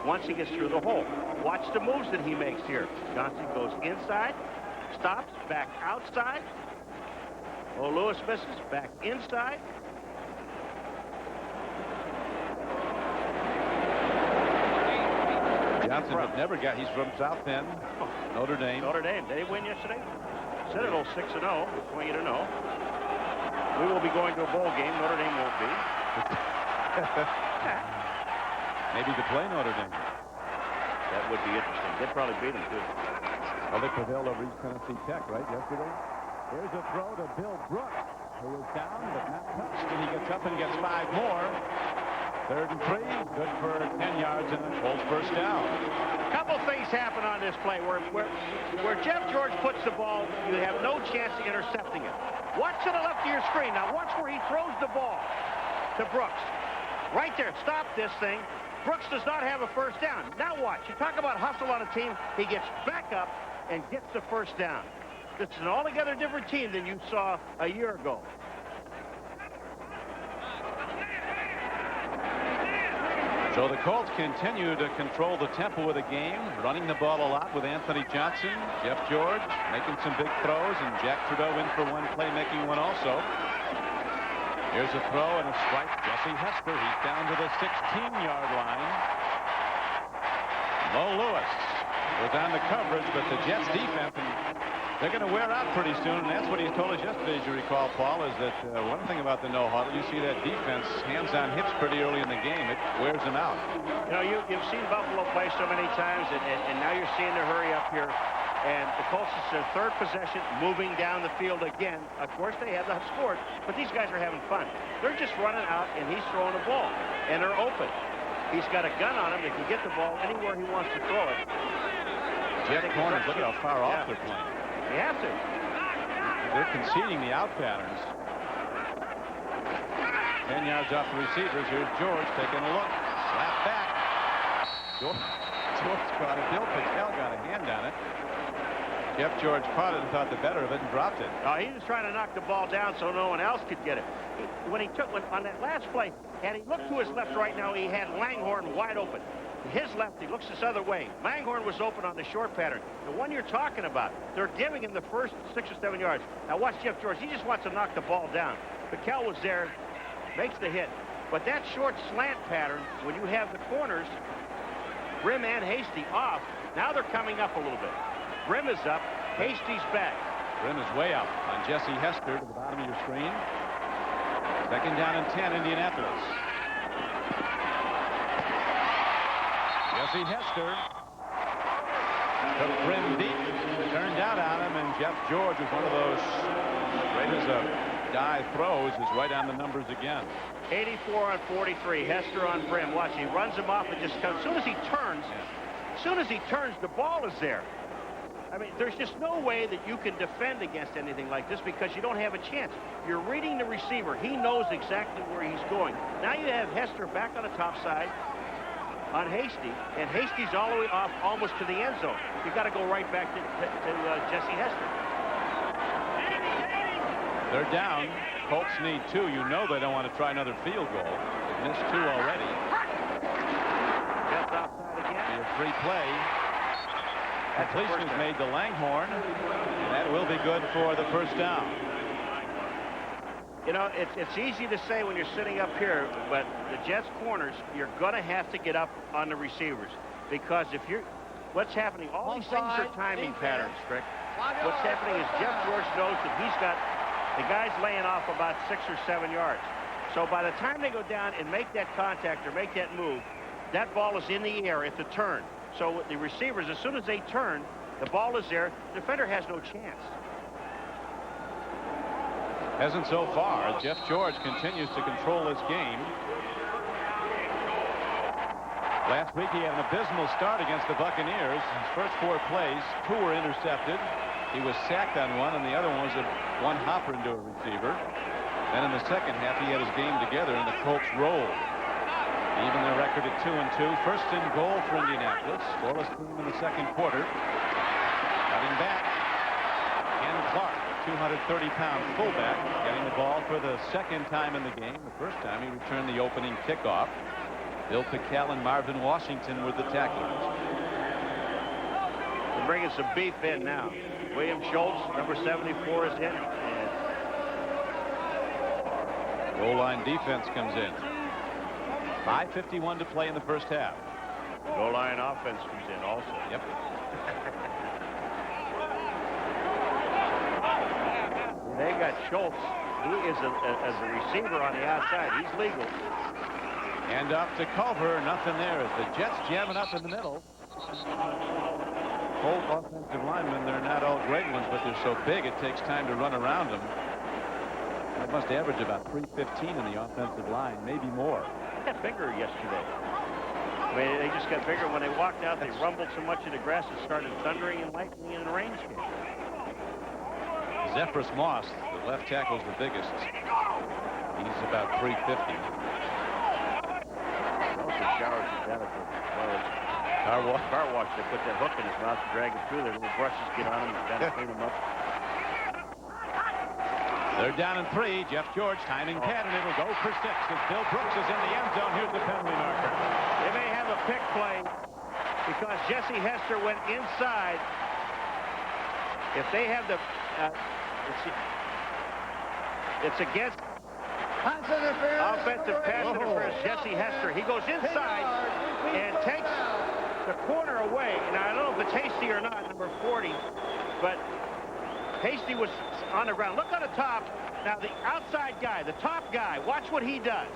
once he gets through the hole. Watch the moves that he makes here. Johnson goes inside, stops, back outside. Oh, Lewis misses, back inside. Johnson had never got, he's from South Bend, Notre Dame. Notre Dame, did they win yesterday? Citadel 6-0, just want you to know. We will be going to a bowl game, Notre Dame won't be. Maybe to play Notre Dame. That would be interesting. They'd probably beat them too. Well, they prevailed over East Tennessee Tech, right, yesterday? Here's a throw to Bill Brooks, who was down but not touched, and he gets up and gets 5 more. 3rd and 3, good for 10 yards and a Colts first down. A couple things happen on this play where Jeff George puts the ball, you have no chance of intercepting it. Watch to the left of your screen. Now watch where he throws the ball to Brooks. Right there, stop this thing. Brooks does not have a first down. Now watch, you talk about hustle on a team, he gets back up and gets the first down. This is an altogether different team than you saw a year ago. So the Colts continue to control the tempo of the game, running the ball a lot with Anthony Johnson, Jeff George making some big throws, and Jack Trudeau in for one play, making one also. Here's a throw and a strike. Jesse Hester, he's down to the 16-yard line. Mo Lewis was on the coverage, but the Jets defense, they're going to wear out pretty soon, and that's what he told us yesterday, as you recall, Paul, is that one thing about the no-huddle, you see that defense hands on hips pretty early in the game. It wears them out. You know, you've seen Buffalo play so many times, and now you're seeing the hurry up here. And the Colts, it's their 3rd possession, moving down the field again. Of course, they have the scored, but these guys are having fun. They're just running out, and he's throwing the ball, and they're open. He's got a gun on him that can get the ball anywhere he wants to throw it. Jet corners, look at how far off they're playing. They have to. They're conceding the out patterns. 10 yards off the receivers. Here's George taking a look. Slap back. George caught it. Bill Patel got a hand on it. Jeff George caught it and thought the better of it and dropped it. He was trying to knock the ball down so no one else could get it. On that last play, had he looked to his left right now, he had Langhorne wide open. His left, he looks this other way. Langhorne was open on the short pattern. The one you're talking about, they're giving him the first 6 or 7 yards. Now watch Jeff George. He just wants to knock the ball down. Patel was there, makes the hit. But that short slant pattern, when you have the corners, Brim and Hasty off, now they're coming up a little bit. Brim is up, Hasty's back. Brim is way up on Jesse Hester to the bottom of your screen. 2nd down and 10, Indianapolis. Jesse Hester took Brim deep, turned out on him, and Jeff George was one of those great as a die throws, is right on the numbers again. 84 on 43. Hester on Brim. Watch, he runs him off and just comes. As soon as he turns, the ball is there. I mean, there's just no way that you can defend against anything like this because you don't have a chance. You're reading the receiver. He knows exactly where he's going. Now you have Hester back on the top side on Hasty, and Hasty's all the way off almost to the end zone. You got to go right back to Jesse Hester. They're down. Colts need 2. You know they don't want to try another field goal. They've missed 2 already. Jets outside again. Be a free play. Completion is made to Langhorne, and that will be good for the first down. You know, it's easy to say when you're sitting up here, but the Jets corners, you're going to have to get up on the receivers because if what's happening, all these things are timing patterns, Rick. 5 What's yards, happening is Jeff George knows that he's got the guy's laying off about 6 or 7 yards. So by the time they go down and make that contact or make that move, that ball is in the air at the turn. So the receivers, as soon as they turn, the ball is there. The defender has no chance. Hasn't so far. Jeff George continues to control this game. Last week he had an abysmal start against the Buccaneers. His first 4 plays, 2 were intercepted. He was sacked on one, and the other one was one hopper into a receiver. Then in the second half, he had his game together, and the Colts rolled. Even their record at 2-2. First and goal for Indianapolis. Scoreless team in the second quarter. Cutting back. Ken Clark, 230-pound fullback, getting the ball for the second time in the game. The first time he returned the opening kickoff. Bill Pickell and Marvin Washington were the tacklers. They're bringing some beef in now. William Schultz, number 74, is in. And Goal line defense comes in. 5:51 to play in the first half. goal line offense comes in also. Yep. They got Schultz, who is as a receiver on the outside. He's legal. And off to Culver. Nothing there as the Jets jamming up in the middle. Both offensive linemen, they're not all great ones, but they're so big it takes time to run around them. That must average about 315 in the offensive line, maybe more. They got bigger yesterday. I mean, they just got bigger. When they walked out, they rumbled so much in the grass it started thundering and lightning in the range game. Zephyrus Moss, the left tackle, is the biggest. He's about 350. Also showers his attitude. Car wash, they put that hook in his mouth to drag him through there. Little brushes get on him and kind of clean him up. They're down in 3. Jeff George timing pattern. It'll go for 6 as Bill Brooks is in the end zone. Here's the penalty marker. They may have a pick play because Jesse Hester went inside. If they have the it's against offensive pass interference. Jesse Hester, he goes inside and takes the corner away. Now I don't know if it's Hasty or not, number 40, but Hasty was on the ground. Look on the top. Now the outside guy, the top guy, watch what he does.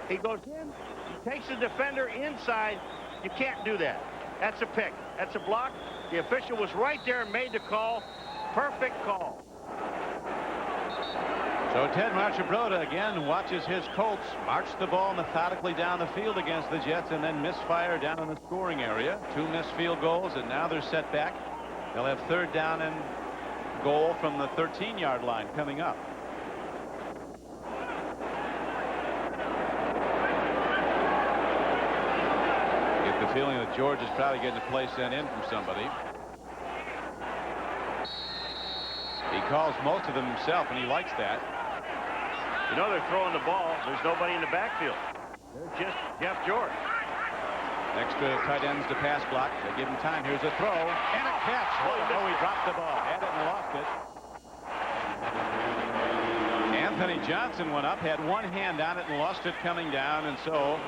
He goes in, he takes the defender inside. You can't do that. That's a pick. That's a block. The official was right there and made the call. Perfect call. So Ted Marchibroda again watches his Colts march the ball methodically down the field against the Jets and then misfire down in the scoring area. 2 missed field goals, and now they're set back. They'll have 3rd down and goal from the 13-yard line coming up. Get the feeling that George is probably getting a play sent in from somebody. He calls most of them himself, and he likes that. You know they're throwing the ball. There's nobody in the backfield. There's just Jeff George. Next to tight ends to pass block. They give him time. Here's a throw and a catch. Oh, he dropped the ball. Had it and lost it. Anthony Johnson went up, had one hand on it and lost it coming down, and so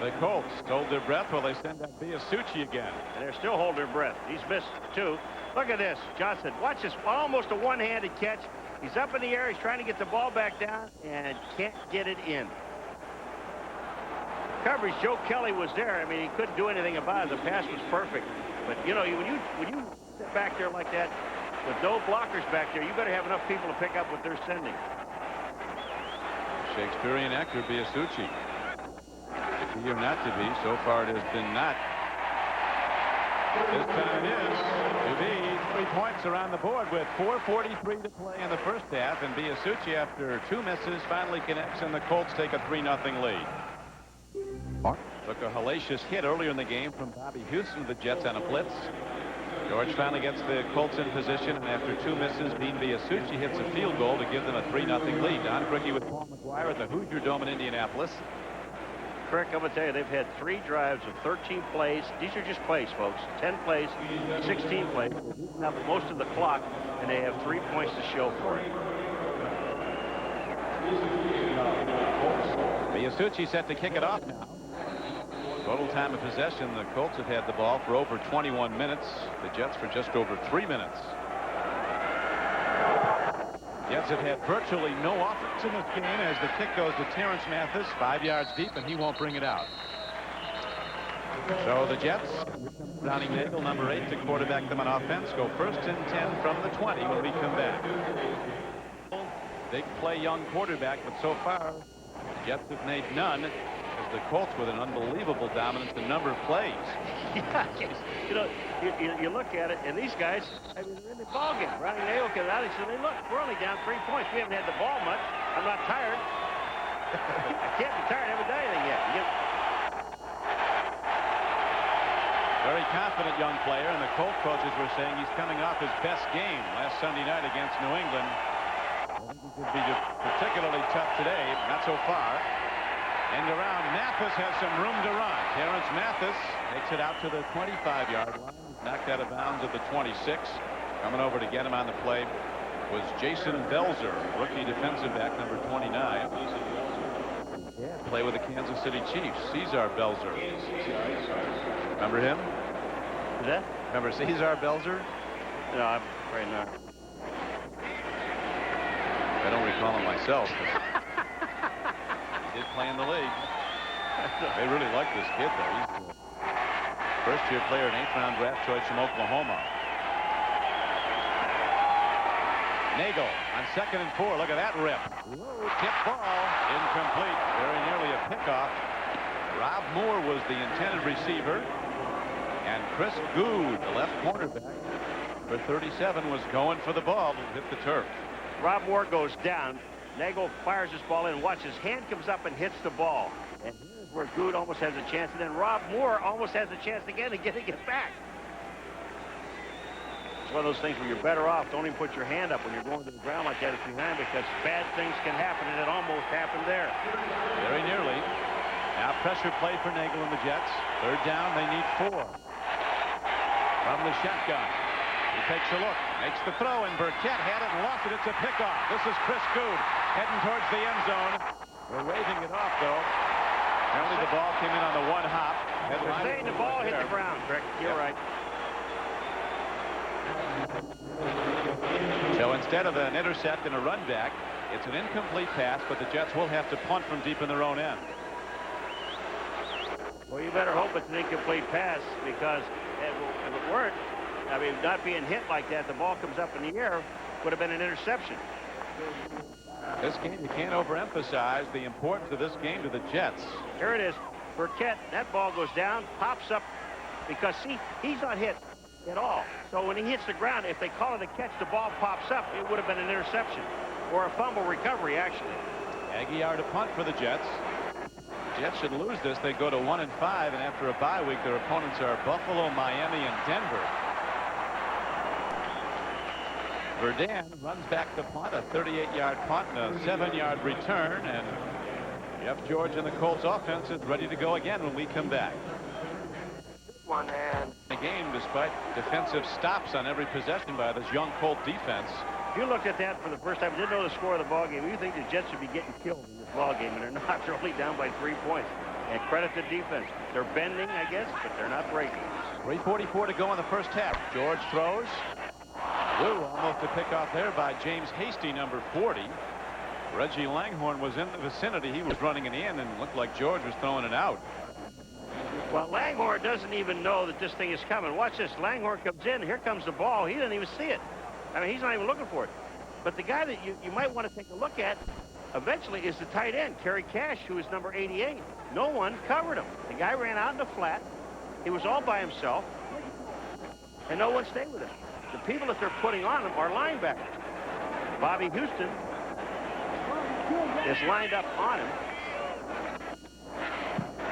the Colts hold their breath while they send out Biasucci again. And they're still holding their breath. He's missed 2. Look at this. Johnson, watch this. Almost a one-handed catch. He's up in the air. He's trying to get the ball back down and can't get it in. Coverage, Joe Kelly was there. I mean, he couldn't do anything about it. The pass was perfect. But, you know, when you sit back there like that with no blockers back there, you better have enough people to pick up what they're sending. Shakespearean actor Biasucci. To be or not to be, so far it has been not. This time it is to be. 3 points are on the board with 4:43 to play in the first half, and Biasucci, after 2 misses, finally connects, and the Colts take a 3-0 lead. Took a hellacious hit earlier in the game from Bobby Houston, the Jets on a blitz. George finally gets the Colts in position, and after 2 misses, Dean Biasucci hits a field goal to give them a 3-0 lead. Don Criqui with Paul McGuire at the Hoosier Dome in Indianapolis. Rick, I'm going to tell you, they've had 3 drives of 13 plays. These are just plays, folks. 10 plays, 16 plays. They've eaten up most of the clock, and they have 3 points to show for it. Biasucci set to kick it off now. Total time of possession, the Colts have had the ball for over 21 minutes. The Jets for just over 3 minutes. Jets have had virtually no offense in this game as the kick goes to Terrence Mathis, 5 yards deep, and he won't bring it out. So the Jets, Browning Nagel, number 8, to quarterback them on offense, go 1st and 10 from the 20 when we come back. Big play young quarterback, but so far the Jets have made none, as the Colts with an unbelievable dominance in number of plays. Yeah, you know, you look at it, and these guys, I mean, they're in the ball game. Browning Nagel came out, he said, hey, look, we're only down 3 points. We haven't had the ball much. I'm not tired. I can't be tired. I haven't done anything yet. Very confident young player, and the Colt coaches were saying he's coming off his best game last Sunday night against New England. I think he could be particularly tough today, not so far. End around, Mathis has some room to run. Terrence Mathis takes it out to the 25-yard line. Knocked out of bounds at the 26. Coming over to get him on the play was Jason Belzer, rookie defensive back, number 29. Play with the Kansas City Chiefs, Cesar Belzer. Remember him? Is that? Remember Cesar Belzer? No, I'm right now. I don't recall him myself. He did play in the league. They really like this kid, though. He's a first-year player, an 8th-round draft choice from Oklahoma. Nagel on 2nd and 4. Look at that rip. Tip ball, incomplete. Very nearly a pickoff. Rob Moore was the intended receiver. And Chris Good, the left cornerback, for 37, was going for the ball and hit the turf. Rob Moore goes down. Nagel fires this ball in. Watch, his hand comes up and hits the ball. And here's where Good almost has a chance. And then Rob Moore almost has a chance again to get it back. It's one of those things where you're better off. Don't even put your hand up when you're going to the ground like that if you're behind, because bad things can happen, and it almost happened there. Very nearly. Now pressure play for Nagel and the Jets. 3rd down, they need 4. From the shotgun. He takes a look, makes the throw, and Burkett had it and lost it. It's a pickoff. This is Chris Good heading towards the end zone. We're waving it off, though. Apparently the ball came in on the 1 hop. They're saying the ball hit the ground, Rick. You're right. So instead of an intercept and a run back, it's an incomplete pass, but the Jets will have to punt from deep in their own end. Well, you better hope it's an incomplete pass, because if it weren't, I mean, not being hit like that, the ball comes up in the air, would have been an interception. This game, you can't overemphasize the importance of this game to the Jets. Here it is. Burkett, that ball goes down, pops up, because, see, he's not hit at all. So when he hits the ground, if they call it a catch, the ball pops up. It would have been an interception, or a fumble recovery, actually. Aguiar to punt for the Jets. Jets should lose this. They go to 1-5, and after a bye week, their opponents are Buffalo, Miami, and Denver. Verdun runs back to punt, a 38-yard punt and a 7-yard return, and Jeff George and the Colts offense is ready to go again when we come back. One hand. The game, despite defensive stops on every possession by this young Colt defense. If you looked at that for the first time, didn't know the score of the ball game, you think the Jets should be getting killed in this ball game, and they're not. They're only down by 3 points. And credit the defense. They're bending, I guess, but they're not breaking. 3:44 to go in the first half. George throws. Blue almost a pickoff there by James Hasty, number 40. Reggie Langhorne was in the vicinity. He was running it in and looked like George was throwing it out. Well, Langhorne doesn't even know that this thing is coming. Watch this. Langhorne comes in. Here comes the ball. He doesn't even see it. I mean, he's not even looking for it. But the guy that you might want to take a look at eventually is the tight end, Kerry Cash, who is number 88. No one covered him. The guy ran out in the flat. He was all by himself. And no one stayed with him. The people that they're putting on him are linebackers. Bobby Houston is lined up on him.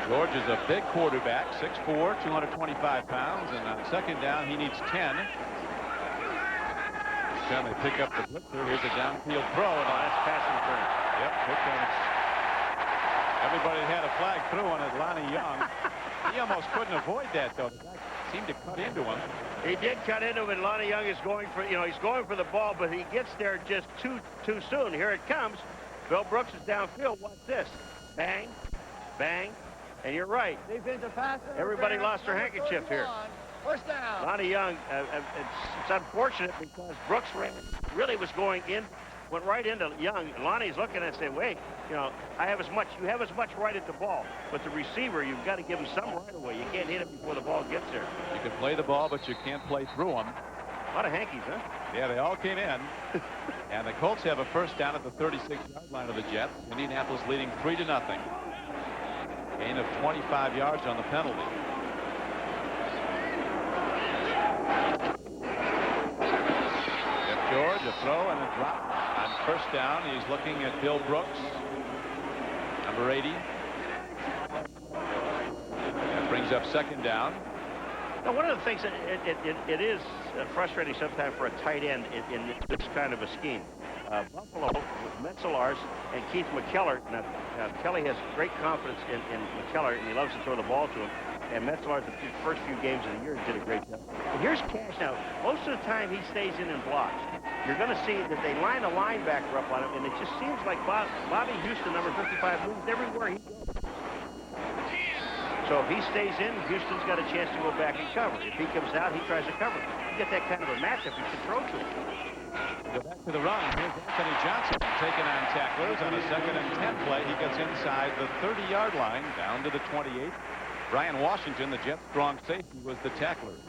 George is a big quarterback, 6'4", 225 pounds, and on 2nd down, he needs 10. Each time they pick up the blitzer, here's a downfield throw. And that's pass interference. Yep, here comes. Everybody had a flag through on it, Lonnie Young. He almost couldn't avoid that, though. The guy seemed to cut into him. He did cut into him, and Lonnie Young is going for, he's going for the ball, but he gets there just too soon. Here it comes. Bill Brooks is downfield. Watch this. Bang, bang, And you're right. Defensive pass. Everybody lost their handkerchief here. First down. Lonnie Young, it's unfortunate because Brooks really was going in, went right into Young. Lonnie's looking and saying, wait, you know, you have as much right at the ball, but the receiver, you've got to give him some right away. You can't hit him before the ball gets there. You can play the ball, but you can't play through them. A lot of hankies, huh? Yeah, they all came in. And the Colts have a first down at the 36-yard line of the Jets. Indianapolis leading 3-0. Gain of 25 yards on the penalty. Jeff George, a throw and a drop on first down. He's looking at Bill Brooks, number 80. That brings up second down. Now, one of the things that it is frustrating sometimes for a tight end in this kind of a scheme. Buffalo, Metzelars, and Keith McKellar. Now, Kelly has great confidence in McKellar, and he loves to throw the ball to him. And Metzelars, the first few games of the year, did a great job. But here's Cash now. Most of the time, he stays in and blocks. You're going to see that they line a linebacker up on him, and it just seems like Bobby Houston, number 55, moves everywhere he goes. So if he stays in, Houston's got a chance to go back and cover. If he comes out, he tries to cover. You get that kind of a matchup, you should throw to him. Go back to the run. Here's Anthony Johnson taking on tacklers on a 2nd and 10 play. He gets inside the 30-yard line, down to the 28. Brian Washington, the Jets' strong safety, was the tackler.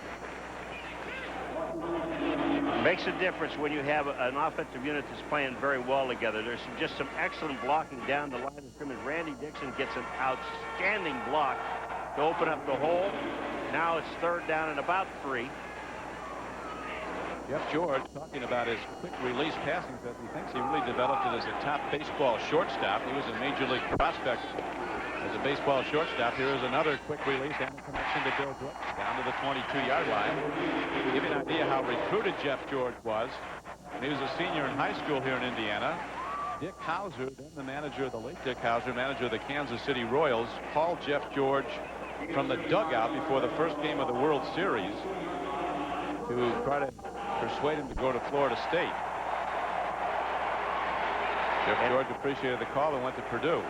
Makes a difference when you have an offensive unit that's playing very well together. There's just some excellent blocking down the line of scrimmage. Randy Dixon gets an outstanding block to open up the hole. Now it's third down and about 3. Jeff George talking about his quick release passing, because he thinks he really developed it as a top baseball shortstop. He was a major league prospect as a baseball shortstop. Here is another quick release and a connection to Bill Brooks down to the 22-yard line. To give you an idea how recruited Jeff George was, when he was a senior in high school here in Indiana, Dick Hauser, then the manager, the late Dick Hauser, manager of the Kansas City Royals, called Jeff George from the dugout before the first game of the World Series to try to persuade him to go to Florida State. Jeff George appreciated the call and went to Purdue.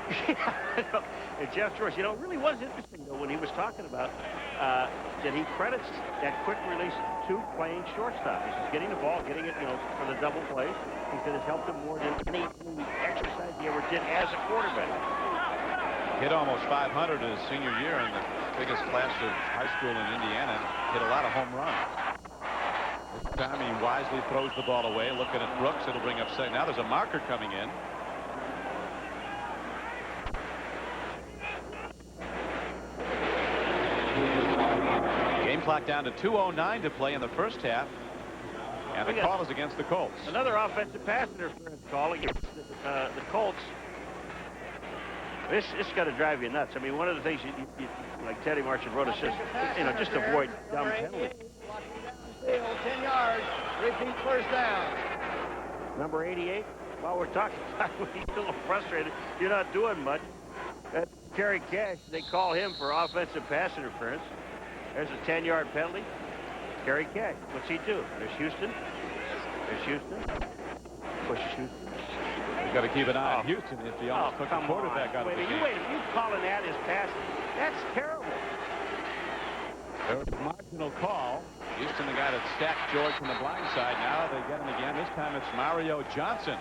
And Jeff George, you know, it really was interesting, though, when he was talking about that he credits that quick release to playing shortstop. He says getting the ball, getting it, you know, for the double play. He said it's helped him more than any exercise he ever did as a quarterback. Hit almost 500 in his senior year in the biggest class of high school in Indiana. Hit a lot of home runs. This time he wisely throws the ball away. Looking at Brooks, it'll bring up second. Now there's a marker coming in. Game clock down to 2:09 to play in the first half. And the call is against the Colts. Another offensive pass interference call against the Colts. This got to drive you nuts. I mean, one of the things you like Teddy Marchibroda says, you know, just avoid dumb penalties. 10 yards. Repeat first down. Number 88. While we're talking about when he's a little frustrated, you're not doing much. Kerry Cash, they call him for offensive pass interference. There's a 10-yard penalty. Kerry Cash. What's he do? There's Houston. There's Houston. Pushes Houston. You've got to keep an eye on Houston if he almost took the quarterback out of the game. Wait, if you calling that his pass, that's terrible. There was a marginal call. Houston, the guy that stacked George from the blind side. Now they get him again. This time it's Mario Johnson,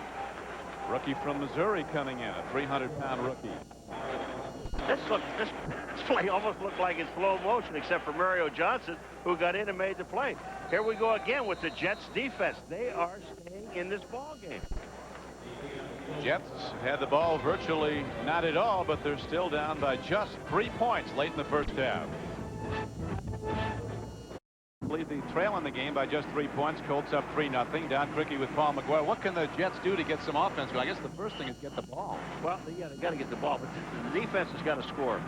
rookie from Missouri, coming in, a 300-pound rookie. This play almost looked like in slow motion, except for Mario Johnson, who got in and made the play. Here we go again with the Jets defense. They are staying in this ball game. Jets had the ball virtually not at all, but they're still down by just 3 points late in the first half. Lead the trail in the game by just 3 points. Colts up 3-0. Down Cricky with Paul McGuire. What can the Jets do to get some offense? Well, I guess the first thing is get the ball. Well, yeah, they got to get the ball, but the defense has got to score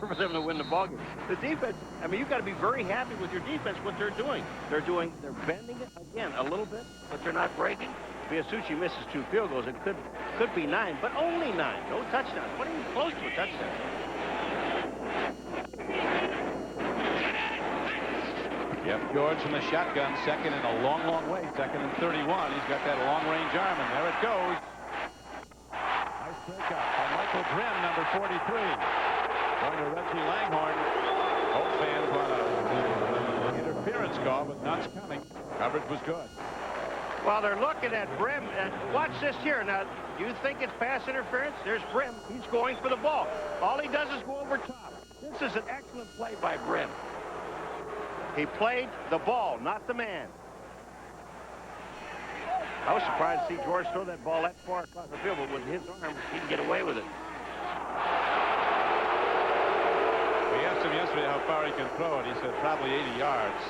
for them to win the ball game. The defense, I mean, you've got to be very happy with your defense, what they're doing. They're bending it again a little bit, but they're not breaking. Biasucci misses 2 field goals. It could be 9, but only 9. No touchdowns. What are you close to a touchdown? Jeff George from the shotgun, second in a long, long way. Second and 31. He's got that long-range arm, and there it goes. Nice breakup by Michael Grimm, number 43. Going to Reggie Langhorne. Both fans want an interference call, but not's coming. Coverage was good. Well, they're looking at Brim. Watch this here. Now, do you think it's pass interference? There's Brim. He's going for the ball. All he does is go over top. This is an excellent play by Brim. He played the ball, not the man. I was surprised to see George throw that ball that far across the field, but with his arm, he can get away with it. We asked him yesterday how far he can throw it. He said probably 80 yards.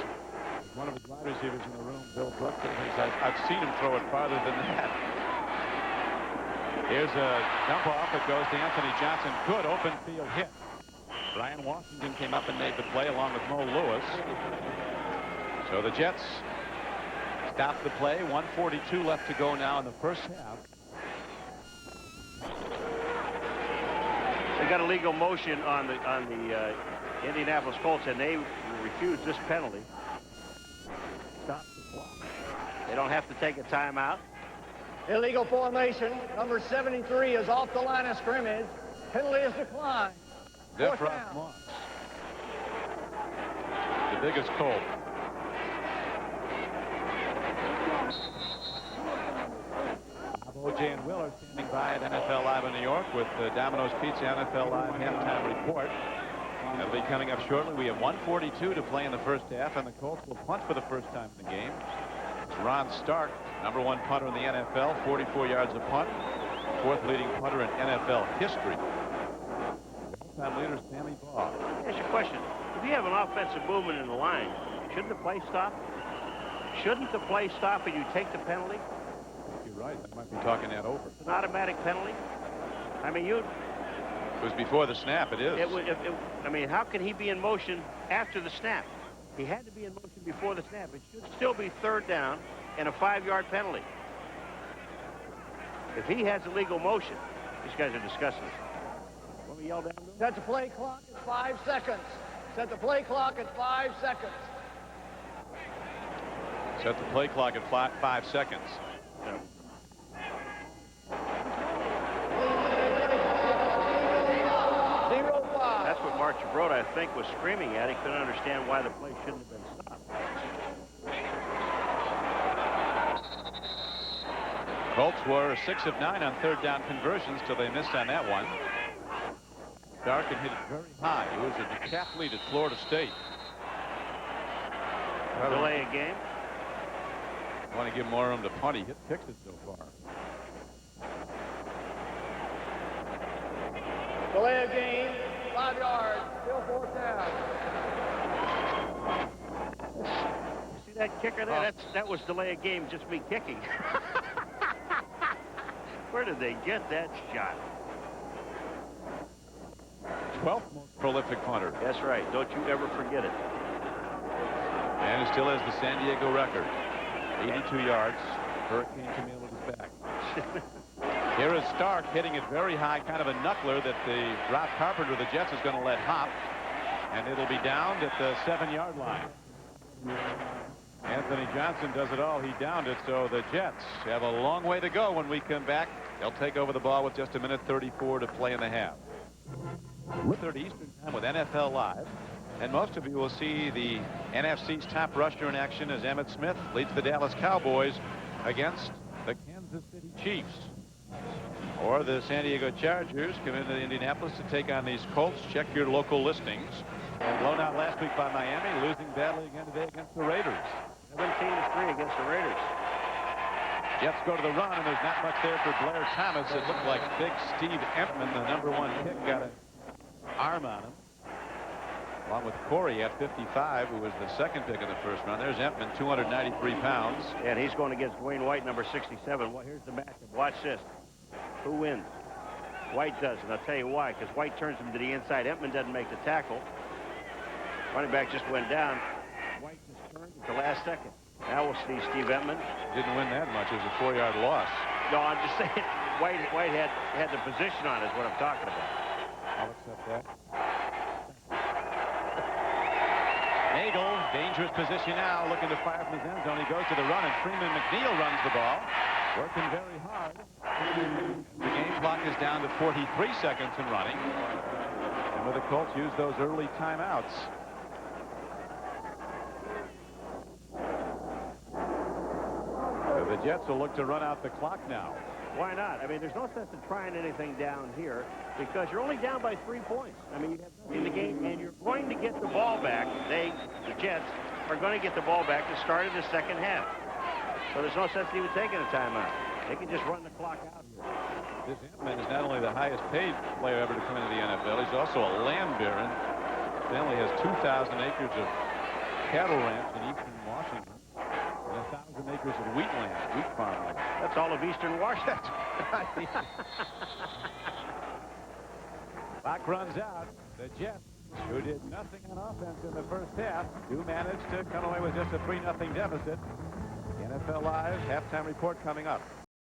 One of his wide receivers in the room, Bill Brooks, says, I've seen him throw it farther than that. Here's a dump off. It goes to Anthony Johnson. Good open field hit. Brian Washington came up and made the play along with Mo Lewis. So the Jets stop the play. 1:42 left to go now in the first half. They got a legal motion on the Indianapolis Colts, and they refused this penalty. Stop the clock. They don't have to take a timeout. Illegal formation. Number 73 is off the line of scrimmage. Penalty is declined. Fourth down. Moss, the biggest Colt. O.J. and Will are standing by at NFL Live in New York with the Domino's Pizza NFL Live halftime report. That'll be coming up shortly. We have 1:42 to play in the first half, and the Colts will punt for the first time in the game. It's Ron Stark, number 1 punter in the NFL, 44 yards a punt, 4th leading punter in NFL history. All-time leader Sammy Baugh. Here's your question. If you have an offensive movement in the line, shouldn't the play stop? Shouldn't the play stop and you take the penalty? You're right. I might be talking that over. It's an automatic penalty. I mean, It was before the snap. It is. I mean, how can he be in motion after the snap? He had to be in motion before the snap. It should still be 3rd down and a 5-yard penalty. If he has illegal motion, these guys are discussing it. Let me yell down to him. Set the play clock at 5 seconds. Set the play clock at 5 seconds. Set the play clock at 5 seconds. Yeah. That's what Mark Gibrota, I think, was screaming at. He couldn't understand why the play shouldn't have been stopped. Colts were 6 of 9 on 3rd down conversions till they missed on that one. Stark hit it very high. It was a decathlete at Florida State. Delay a game. I want to give more room to punt. He fixed it so far. Delay a game. 5 yards. Still 4th down. See that kicker there? That was delay a game, just me kicking. Where did they get that shot? 12th most prolific punter. That's right. Don't you ever forget it. And he still has the San Diego record. 82 yards. Hurricane Camille at his back. Here is Stark hitting it very high, kind of a knuckler that the Rob Carpenter of the Jets is going to let hop. And it'll be downed at the 7-yard line. Anthony Johnson does it all. He downed it, so the Jets have a long way to go when we come back. They'll take over the ball with just 1:34 to play in the half. 1:30 Eastern time with NFL Live. And most of you will see the NFC's top rusher in action as Emmitt Smith leads the Dallas Cowboys against the Kansas City Chiefs. Or the San Diego Chargers come into Indianapolis to take on these Colts. Check your local listings. And blown out last week by Miami, losing badly again today against the Raiders. 17-3 against the Raiders. Jets go to the run, and there's not much there for Blair Thomas. It looked like big Steve Empman, the #1 pick, got an arm on him. Along with Corey at 55, who was the 2nd pick in the first round. There's Empman, 293 pounds. And he's going against Dwayne White, number 67. Well, here's the matchup. Watch this. Who wins? White does, and I'll tell you why. Because White turns him to the inside. Empman doesn't make the tackle. Running back just went down. White just turned at the last second. Now we'll see Steve Empman. Didn't win that much. It was a 4-yard loss. No, I'm just saying White had the position on is what I'm talking about. I'll accept that. Nagel, dangerous position now, looking to fire from his end zone. He goes to the run, and Freeman McNeil runs the ball, working very hard. The game clock is down to 43 seconds in running. And Remember, the Colts used those early timeouts. So the Jets will look to run out the clock now. Why not? I mean, there's no sense in trying anything down here because you're only down by 3 points. I mean, you have nothing in the game, and you're going to get the ball back. The Jets, are going to get the ball back to start of the second half. So there's no sense in even taking a timeout. They can just run the clock out here. This Ant-Man is not only the highest paid player ever to come into the NFL, he's also a land baron. His family has 2,000 acres of cattle ranch in eastern Washington. 1,000 acres of wheat farmland. That's all of eastern Washington. Clock runs out. The Jets, who did nothing on offense in the first half, do manage to come away with just a 3-0 deficit. NFL Live halftime report coming up.